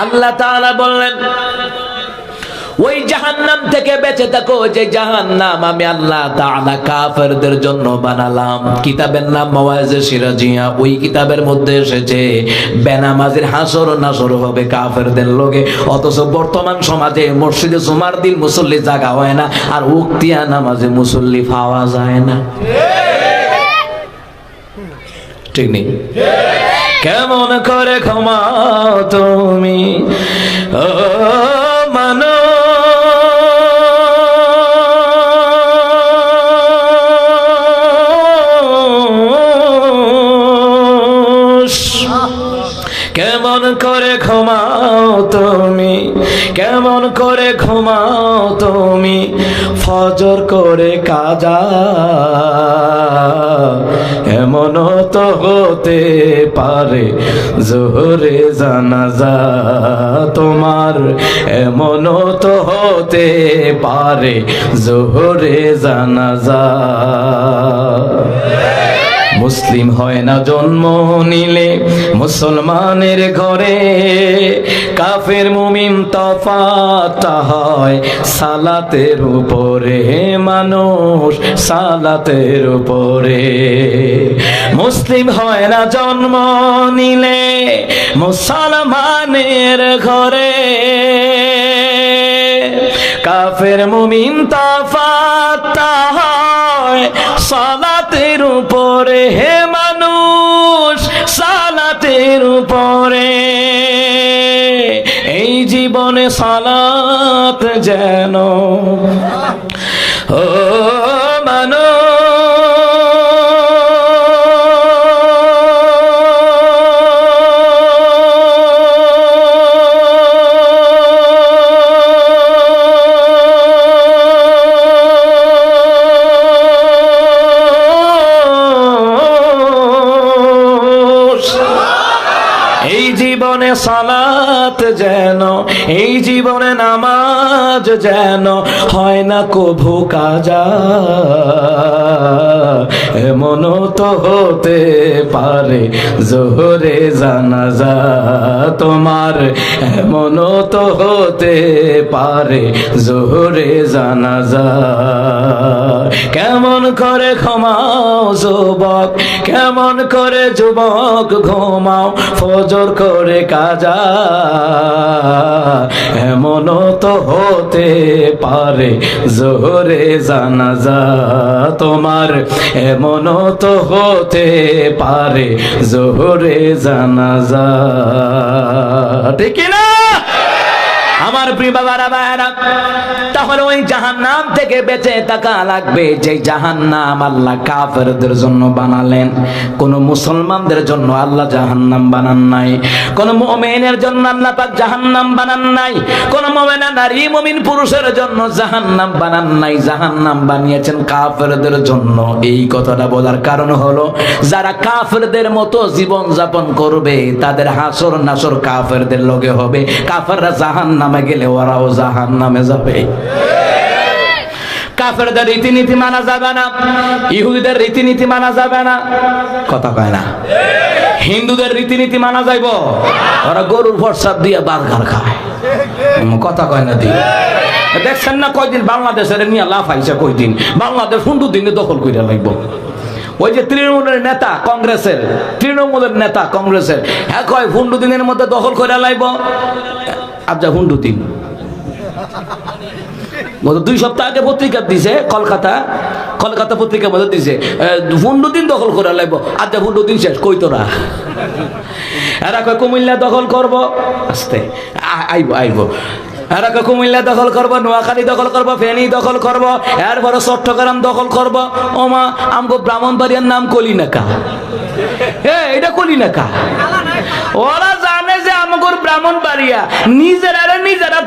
আল্লাহ তাআলা বললেন ওই জাহান্নাম থেকে বেঁচে থাকো, যে জাহান্নাম আমি আল্লাহ তাআলা কাফেরদের জন্য বানালাম। কিতাবের নাম মাওয়াইজে সিরাজিয়া। ওই কিতাবের মধ্যে এসেছে বেনামাজির হাসর নাসর হবে কাফেরদের লগে। অথচ বর্তমান সমাজে মসজিদে জুমার দিন মুসল্লি জায়গা হয় না, আর উক্তিয়া নামাজে মুসল্লি পাওয়া যায় না। ঠিক নেই? কেমন করে ক্ষমাও তুমি ও মানুষ, কেমন করে ক্ষমাও তুমি, কেমন করে ক্ষমাও তুমি ফজর করে কাজা, এমনও তো হতে পারে জোহরে জানাজা তোমার, এমনও তো হতে পারে জোহরে জানাজা। মুসলিম হয় না জন্ম নিলে মুসলমানের ঘরে, কাফের মুমিন তফাৎ হয় সালাতের উপরে, মানুষ সালাতের উপরে। মুসলিম হয় না জন্ম নিলে মুসলমানের ঘরে, কাফের মুমিন তফাৎ হয় সালাতের উপরে, হে মানুষ সালাতের উপরে। এই জীবনে সালাত যেন ও মানুষ, জীবনে সালাত যেন, এই জীবনে নামাজ যেন হয় না কভু কাজা, এমনও তো হতে পারে জোহরে জানাজা তোমার, এমনও তো হতে পারে জোহরে জানাজা। কেমন করে ক্ষমাও যুবক, কেমন করে যুবক ঘুমাও ফজর করে কাজা, এমনও তো হতে পারে জোহরে জানাজা তোমার, এমনও তো হতে পারে জোহরে জানাজা। ঠিক না আমার প্রিয় বাবারা ভাইরা? তাহলে ওই জাহান্নাম থেকে বেঁচে থাকা লাগবে যে জাহান্নাম আল্লাহ কাফেরদের জন্য বানালেন। কোন মুসলমানদের জন্য আল্লাহ জাহান্নাম বানান নাই, কোন মুমিনের জন্য আল্লাহ পাক জাহান্নাম বানান নাই, কোন মুমিনা নারী মুমিন পুরুষের জন্য জাহান্নাম বানান নাই। জাহান্নাম বানিয়েছেন কাফেরদের জন্য। এই কথাটা বলার কারণ হলো যারা কাফেরদের মতো জীবন যাপন করবে তাদের হাসর নাসর কাফেরদের লগে হবে। কাফেররা জাহান্নামে গেলে ওরাও জাহান্নামে যাবে। কাফেরদের রীতিনীতি মানা যাবে না, ইহুদিদের রীতিনীতি মানা যাবে না, কথা কয় না। হিন্দুদের রীতিনীতি মানা যাইব, ওরা গরুর প্রসাদ দিয়ে বার্গার খায়, কথা কয় না। দিয়ে দেখছেন না কয়দিন বাংলাদেশের নিয়ে লাভ আইছে, কয়দিন বাংলাদেশ হুন্ডু দিনে দখল করে লাগবো। ওই যে তৃণমূলের নেতা কংগ্রেসের, তৃণমূলের নেতা কংগ্রেসের, হ্যাঁ কয় হুন্ডু দিনের মধ্যে দখল করে লাইব। আচ্ছা হুন্ডু দিন গত 2 সপ্তাহ আগে পত্রিকা দিছে, কলকাতা পত্রিকা মধ্যে দিছে হুন্ডু দিন দখল করে লাইব। আচ্ছা হুন্ডু দিন শেষ কই তোরা? এরা কয় কুমিল্লা দখল করব, আস্তে আইব। এরা কয় কুমিল্লা দখল করব, নোয়াখালী দখল করব, ফেনী দখল করব, এরপরে চট্টগ্রাম দখল করব। ওমা আমগো ব্রাহ্মণবাড়িয়ার নাম কলিনাকা। এটা কলিনাকা। ওরা জানে যে আমগোর ব্রাহ্মণবাড়িয়া নিজেরা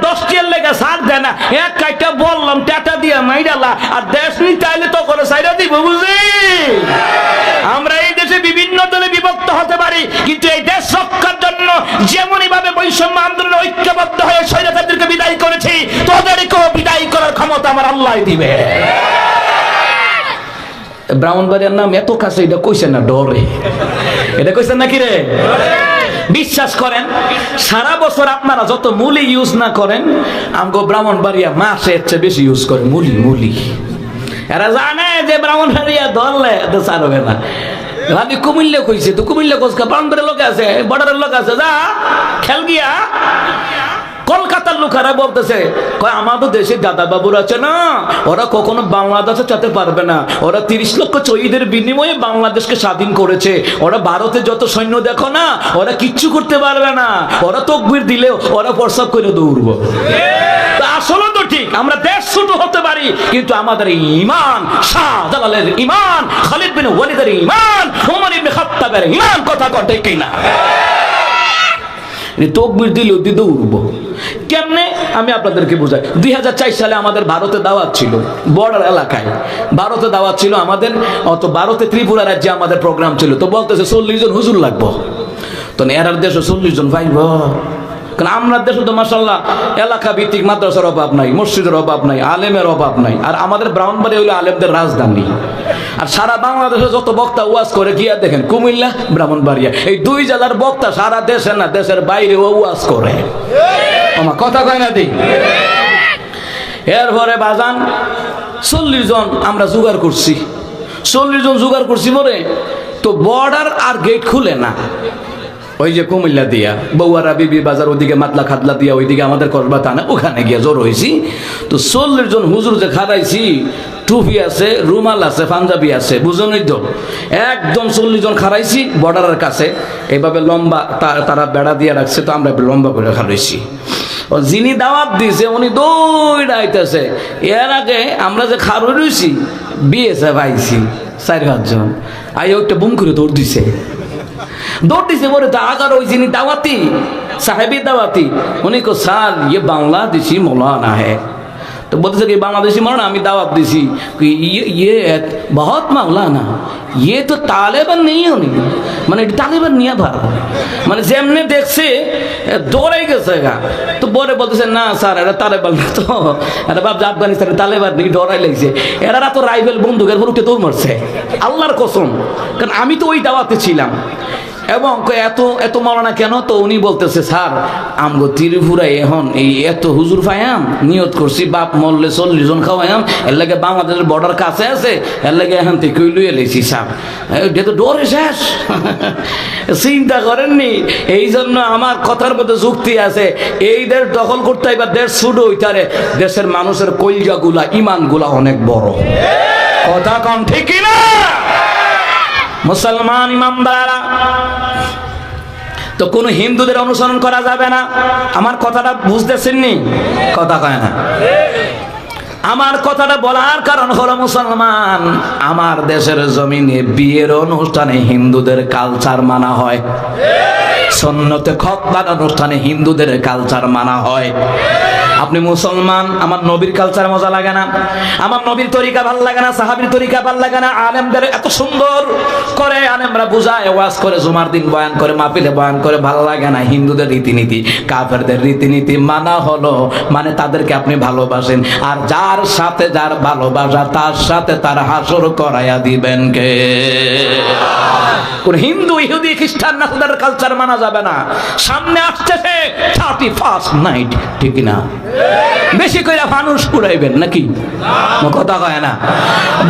10 লেগে ছাড় দেয় না। এক কাইটা বললাম টাটা দিয়া মাইরালা, আর দেশ নিতে আইলে তো করে সাইরা দিব, বুঝলি? আমরা এই দেশে বিভিন্ন দলে বিভক্ত হতে পারি, কিন্তু এই দেশ রক্ষার জন্য যেমনই ভাবে বৈষম্য আন্দোলনে ঐক্যবদ্ধ হয়ে স্বৈরাচারদেরকে বিদায় করেছি, তোদেরকেও বিদায় করার ক্ষমতা আমার আল্লাহ দিবে। ব্রাহ্মণবাড়িয়ার নাম এত কাছে, এটা কইছে না ডরে, এটা কইছেন নাকি রে? বিশ্বাস করেন সারা বছর আপনারা যত মুলি ইউজ না করেন, আমগো ব্রাহ্মণবাড়িয়া মাসে এর চেয়ে বেশি ইউজ করে মুলি। এরা জানে যে ব্রাহ্মণবাড়িয়া ধরলে তো ছাড়বে না। আমি কুমিল্লা কইছি, তো কুমিল্লা কোসকা ব্রাহ্মণবাড়ির লোক আছে, বর্ডারের লোক আছে, যা খেল গিয়া কলকাতার লোকেরা বলতেছে, কয় আমাদের দেশে দাদা বাবুর আছে না, ওরা কখনো বাংলাদেশে যেতে পারবে না, ওরা 30 লক্ষ শহীদের বিনিময়ে বাংলাদেশকে স্বাধীন করেছে, ওরা ভারতে যত সৈন্য দেখো না, ওরা কিচ্ছু করতে পারবে না, ওরা তকবীর দিলেও ওরা প্রস্তাব করে দৌড়বো। আসলে তো ঠিক, আমরা দেশ ছোট হতে পারি, কিন্তু আমাদের ঈমান, শাহজালালের ঈমান, খালিদ বিন ওয়ালিদের ঈমান, ওমর ইবনে খাত্তাবের ঈমান, কথা কটে কিনা? তকবীর দিলেও দিতে উঠবো কেমনে আমি আপনাদেরকে বোঝাই। 2004 সালে আমাদের ভারতে দাওয়াত ছিল, বর্ডার এলাকায় ভারতে দাওয়াত ছিল আমাদের, অত ভারতে ত্রিপুরা রাজ্যে আমাদের প্রোগ্রাম ছিল। তো বলতেছে 40 জন হুজুর লাগবো। তো এরার দেশে 40 জন পাইব, কারণ আমরা দেশে তো মাশাআল্লাহ এলাকা ভিত্তিক মাদ্রাসার অভাব নাই, মসজিদের অভাব নাই, আলেমের অভাব নাই। আর আমাদের ব্রাহ্মণবাড়ি হলো আলেমদের রাজধানী। আর সারা বাংলাদেশে যত বক্তা ওয়াজ করে গিয়া দেখেন, কুমিল্লা, ব্রাহ্মণবাড়িয়া, এই 2 জেলার বক্তা সারা দেশে না, দেশের বাইরে ওয়াজ করে। আমার কথা কয় না দি। এরপরে বাজান 40 জন আমরা জোগাড় করছি, 40 জন জোগাড় করছি পরে তো বর্ডার আর গেট খুলে না। ওই যে কুমিল্লা দিয়া বউয়ারা বিবি বাজার, ওইদিকে মাতলা খাতলা দিয়া, ওইদিকে আমাদের কসবা থানা, ওখানে গিয়ে জড়ো হয়েছি। তো 40 জন হুজুর যে খারাইছি, টুপি আছে, রুমাল আছে, পাঞ্জাবি আছে, বুঝুনই তো, একদম 40 জন খারাইছি বর্ডারের কাছে, এইভাবে লম্বা তারা বেড়া দিয়ে রাখছে। তো আমরা লম্বা করে খারাইছি। যিনি দাওয়াত দিছে উনি দৌড় আইতেছে। এর আগে আমরা যে খারুই রয়েছি বিএসএফ আইছি 4-5 জন, আই ওইটা বুম করে দৌড় দিছে বলে তো আগার ওই যিনি দাওয়াতি সাহেবী দাওয়াতি, উনি কো স্যার ইয়ে বাংলাদেশি মৌলানা হ্যাঁ। তো বলতেছে কি বাংলাদেশি মৌলানা, আমি দাওয়াত দিছি, ये बहुत मौलाना, ये तो तालिबान नहीं होनी, মানে তালেবান নিয়ে ভার, মানে যেমনি দেখছে দৌড়াই গেছে গা। তো বলে বলতেছে না স্যার এটা তালেবান না, তো এটা ভাবছে আফগানিস্তানের তালেবান নিয়ে ডরাই লাগছে, এরা তো রাইফেল বন্দুকের উপর উঠে দৌড় মারছে, আল্লাহর কসম। কারণ আমি তো ওই দাওয়াতে ছিলাম। এবং এত মাওলানা কেন? তো উনি বলতেছে স্যার আমগো ত্রিপুরায় এখন এই এত হুজুর পাইয়াম, নিয়ত করছি বাপ মরলে 40 জন খাওয়াইয়াম, এর লাগে বাংলাদেশের বর্ডার কাছে আছে, এর লাগে এখান থেকে লুয়ে লেছি স্যার, এটা তো ডরে শেষ। চিন্তা করেননি? এই জন্য আমার কথার মধ্যে যুক্তি আছে, এই দেশ দখল করতে এবার দেশ ছুটো হইতারে, দেশের মানুষের কলজাগুলা ইমানগুলা অনেক বড়, কথা কম ঠিক না? মুসলমান ইমানদাররা, তো কোন হিন্দুদের অনুসরণ করা যাবে না। আমার কথাটা বুঝতেছেননি? কথা কয় না। আমার কথাটা বলার কারণ হলো মুসলমান, আমার দেশের জমিনে বিয়ের অনুষ্ঠানে হিন্দুদের কালচার মানা হয়, সুন্নতে খুতবার অনুষ্ঠানে হিন্দুদের কালচার মানা হয়। আপনি মুসলমান, আমার নবীর কালচার মজা লাগে না, আমার নবীর তরিকা ভাল লাগে না, সাহাবীর তরিকা ভাল লাগে না, আলেমদের এত সুন্দর করে আলেমরা বুঝায়, ওয়াজ করে, জুমার দিন বয়ান করে, মাহফিলে বয়ান করে, ভালো লাগে না। হিন্দুদের রীতিনীতি, কাফেরদের রীতিনীতি মানা হলো মানে তাদেরকে আপনি ভালোবাসেন, আর যার সাথে যার ভালোবাসা তার সাথে তার হাসর করাইয়া দিবেন কে? কোন হিন্দু, ইহুদি, খ্রিস্টান, নাসারার কালচার মানা যাবে না। সামনে আসতেছে 31st নাইট, ঠিক না? বেশি করে মানুষ পুরাইবেন নাকি? কথা কয় না।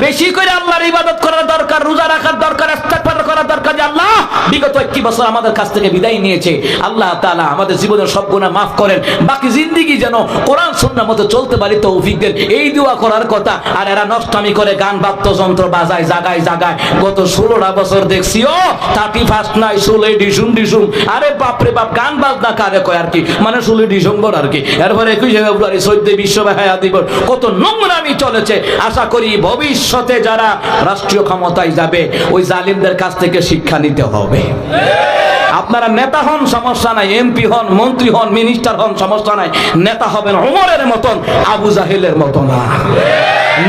বেশি করে আল্লাহর ইবাদত করার দরকার, রোজা রাখার দরকার, ইস্তেগফার করার দরকার। যে আল্লাহ বিগত 21 বছর আমাদের কাছ থেকে বিদায় নিয়েছে, আল্লাহ তাআলা আমাদের জীবনের সব গুনাহ মাফ করেন, বাকি জিন্দেগি যেন কোরআন সুন্নাহ মতো চলতে পারি তৌফিক দেন, এই দোয়া করার কথা। আর এরা নষ্টামি করে, গান বাদ্যযন্ত্র বাজায় জায়গায় জায়গায়। গত 16টা বছর দেখছি, ও 31st নাই, 16 ডিসেম্বর। আরে বাপরে বাপ, গান বাজনা কারে কয় আর কি, মানে 16 ডিসেম্বর আর কি। এরপরে 21 ফেব্রুয়ারি 14 বিশ্ব ভাষা দিবস, কত নোংরামি চলেছে। আশা করি ভবিষ্যতে যারা রাষ্ট্রীয় ক্ষমতায় যাবে ওই জালিমদের কাছ থেকে শিক্ষা নিতে হবে। আপনারা নেতা হন সমস্যা নাই, এমপি হন, মন্ত্রী হন, মিনিস্টার হন সমস্যা নাই, নেতা হবেন ওমরের মতন, আবু জাহেলের মতো না।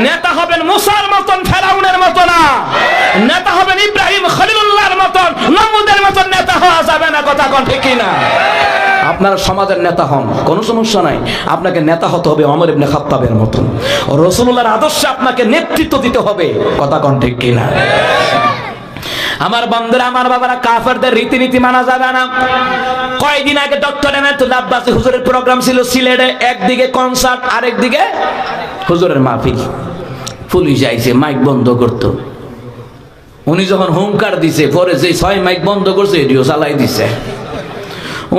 নেতা হবেন মুসার মতন, ফেরাউনের মতো না। নেতা হবেন ইব্রাহিম খলিলুল্লাহর মতন, নমরুদের মতন নেতা হওয়া যাবে না। কথা কোন ঠিক না? আপনারা সমাজের নেতা হন, কোনো সমস্যা নাই, আপনাকে নেতা হতে হবে ওমর ইবনে খাত্তাবের মতন। রাসূলুল্লাহর আদর্শে আপনাকে নেতৃত্ব দিতে হবে। কথা কোন ঠিক কিনা? আমার বন্ধুরা, আমার বাবারা, কাফেরদের রীতিনীতি মানা যাবে না। কয়েকদিন আগে ডক্টর এনায়েতুল্লাহ আব্বাসী হুজুরের প্রোগ্রাম ছিল সিলেটে, একদিকে কনসার্ট আরেকদিকে হুজুরের মাহফিল। পুলিশ আইছে, মাইক বন্ধ করতো। উনি যখন হুঙ্কার দিছে, পরে যে 6 মাইক বন্ধ করছে এটিও চালাই দিছে।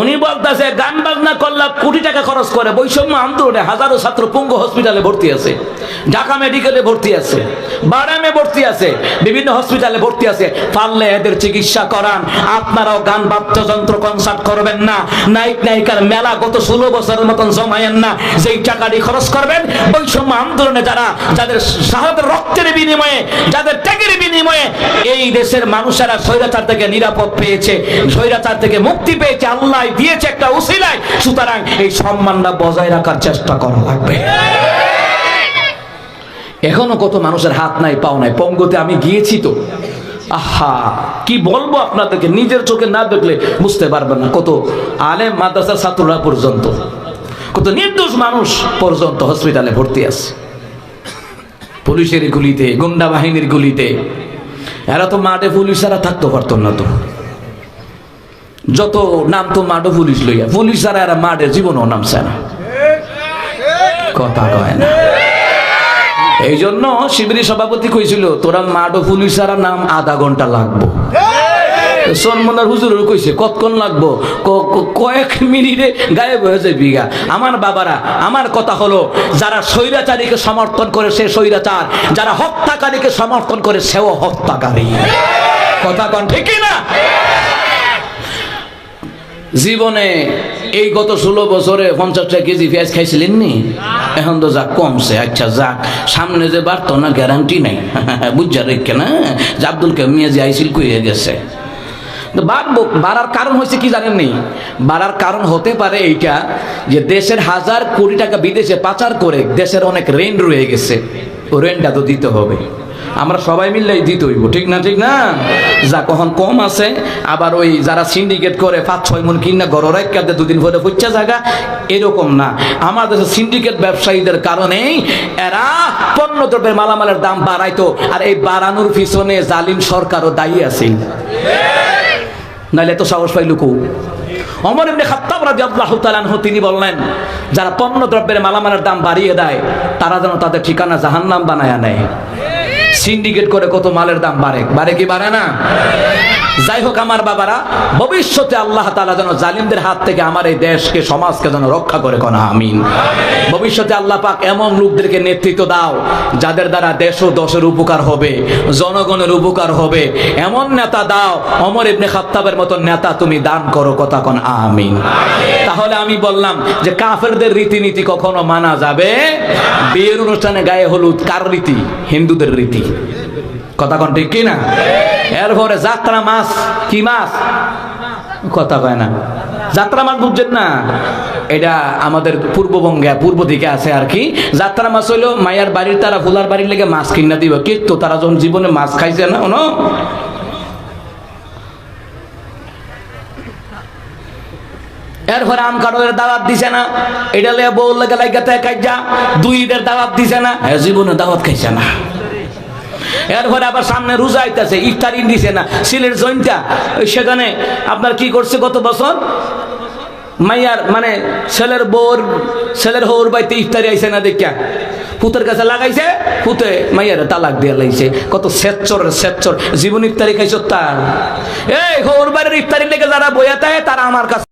উনি বলতেছে গান বাজনা করলে কোটি টাকা খরচ করে, বৈষম্য আন্দোলনে হাজারো ছাত্র পঙ্গু হসপিটালে ভর্তি আছে, ঢাকা মেডিকেলে ভর্তি আছে, বারামে ভর্তি আছে, বিভিন্ন হসপিটালে ভর্তি আছে। পারলে এদের চিকিৎসা করান। আপনারাও গান বাদ্যযন্ত্র কনসার্ট করবেন না, নায়ক নায়িকার মেলা গত 16 বছরের মতন জমায়েন না। যেই টাকাটি খরচ করবেন বৈষম্য আন্দোলনে যাদের শাহাদাতের রক্তের বিনিময়ে, যাদের ত্যাগের বিনিময়ে এই দেশের মানুষেরা স্বৈরাচার থেকে নিরাপদ পেয়েছে, স্বৈরাচার থেকে মুক্তি পেয়েছে, আল্লাহ দিয়েছে একটা উসিলায়। সুতরাং এই সম্মানটা বজায় রাখার চেষ্টা করা লাগবে। এখনো কত মানুষের হাত নাই পাও নাই, পঙ্গুতে আমি গিয়েছি তো, আহা কি বলবো আপনাদেরকে, নিজের চোখে না দেখলে বুঝতে পারবেন না। কত আলেম মাদ্রাসার ছাত্ররা পর্যন্ত, কত নির্দোষ মানুষ পর্যন্ত হসপিটালে ভর্তি আছে, পুলিশের গুলিতে, গুন্ডা বাহিনীর গুলিতে। এরা তো মাঠে পুলিশেরা থাকতে পারতো না, তো যত নাম তো মাঠে পুলিশ লইয়া, পুলিশ ছাড়া এরা মাঠে জীবনও নামছে না, কথা কয় না। এই জন্য শিবিরের সভাপতি কইছিল তোরা মাঠে পুলিশ ছাড়া নাম আধা ঘন্টা লাগবো। সন্মনার হুজুর কইছে কতক্ষণ লাগবো, কয়েক মিনিটে গায়েব হয়ে যায় বিঘা। আমার বাবারা, আমার কথা হলো যারা স্বৈরাচারীকে সমর্থন করে সে স্বৈরাচার, যারা হত্যাকারীকে সমর্থন করে সেও হত্যাকারী। কথা কন ঠিক না? জীবনে এই গত 16 বছরে 50 কেজি পেঁয়াজ খাইছিলেন নি? এখন তো যাক কমছে। আচ্ছা যাক, সামনে যে বাড়তো না গ্যারান্টি নাই, বুঝা রেখে না যে আব্দুল কালাম মিয়া যে আইসিল কইয়ে গেছে। বাড়ার কারণ হয়েছে কি জানেন নি? বাড়ার কারণ হতে পারে এইটা যে দেশের হাজার কোটি টাকা বিদেশে পাচার করে দেশের অনেক ঋণ রয়ে গেছে, ও ঋণটা তো দিতে হবে। আমরা সবাই মিললে দিতে হইব, ঠিক না? ঠিক না? যা কখন কম আছে, আবার ওই যারা সিন্ডিকেট করে 5-6 মন কিনা গড় রাখতে 2 দিন পরে পচা জায়গা, এরকম না। আমার দেশে সিন্ডিকেট ব্যবসায়ীদের কারণেই এরা পণ্য দ্রব্যের মালামালের দাম বাড়াইতো, আর এই বাড়ানোর পিছনে জালিম সরকারও দায়ী আছে। নাইলে তো সাহস পাইল কো? ওমর ইবনে খাত্তাব রাদিয়াল্লাহু তাআলা আনহু তিনি বললেন, যারা পণ্য দ্রব্যের মালামালের দাম বাড়িয়ে দেয় তারা যেন তাদের ঠিকানা জাহান্নাম বানায়া নেয়। সিন্ডিকেট করে কত মালের দাম বাড়ে কি বাড়ে না? যাই হোক আমার বাবারা, ভবিষ্যতে আল্লাহ তাআলা যেন জালিমদের হাত থেকে আমার এই দেশকে, সমাজকে যেন রক্ষা করে, কোন আমিন। ভবিষ্যতে আল্লাহ পাক এমন লোকদেরকে নেতৃত্ব দাও যাদের দ্বারা দেশ ও দশের উপকার হবে, জনগণের উপকার হবে, এমন নেতা দাও। ওমর ইবনে খাত্তাবের মতো নেতা তুমি দান করো, কথা কোন আমিন। তাহলে আমি বললাম যে কাফেরদের রীতিনীতি কখনো মানা যাবে? বিয়ের অনুষ্ঠানে গায়ে হলুদ কার রীতি? হিন্দুদের রীতি, কথা কোন ঠিক কিনা? এরপরে যাত্রা মাছ, কি মাছ? কথা কয় না। যাত্রা মাছ বুঝছেন না? এটা আমাদের পূর্ববঙ্গে, পূর্ব দিকে আছে আর কি। যাত্রা মাছ হইলো মায়ার বাড়ির তারা ফুলার বাড়ির লেগে মাছ কিনা দিব, কিন্তু তারা যখন জীবনে মাছ খাইছে না, ওনো এরপরে আম কাঠের দাওয়াত দিছে না, এটা লেগে বউ লেগে লাগাতে কাইজা 2 ঈদের দাওয়াত দিছে না, জীবনে দাওয়াত খাইছে না। এরপরে আবার সামনে রোজা আইতাছে, ইফতারি দিছে না। সিলেট জয়ন্তা সেখানে আপনার কি করছে গত বছর? মাইয়ার মানে ছেলের হৌর বাইতে ইফতারি আইছে না, দেখা পুতের কাছে লাগাইছে, পুতে মাইয়ার তালাক দিয়ে লাইছে। কত স্বেচ্ছর জীবন ইফতারি খাইছ তার। এই হৌর বাড়ির ইফতারি লেগে যারা বইয়াতে তারা আমার কাছে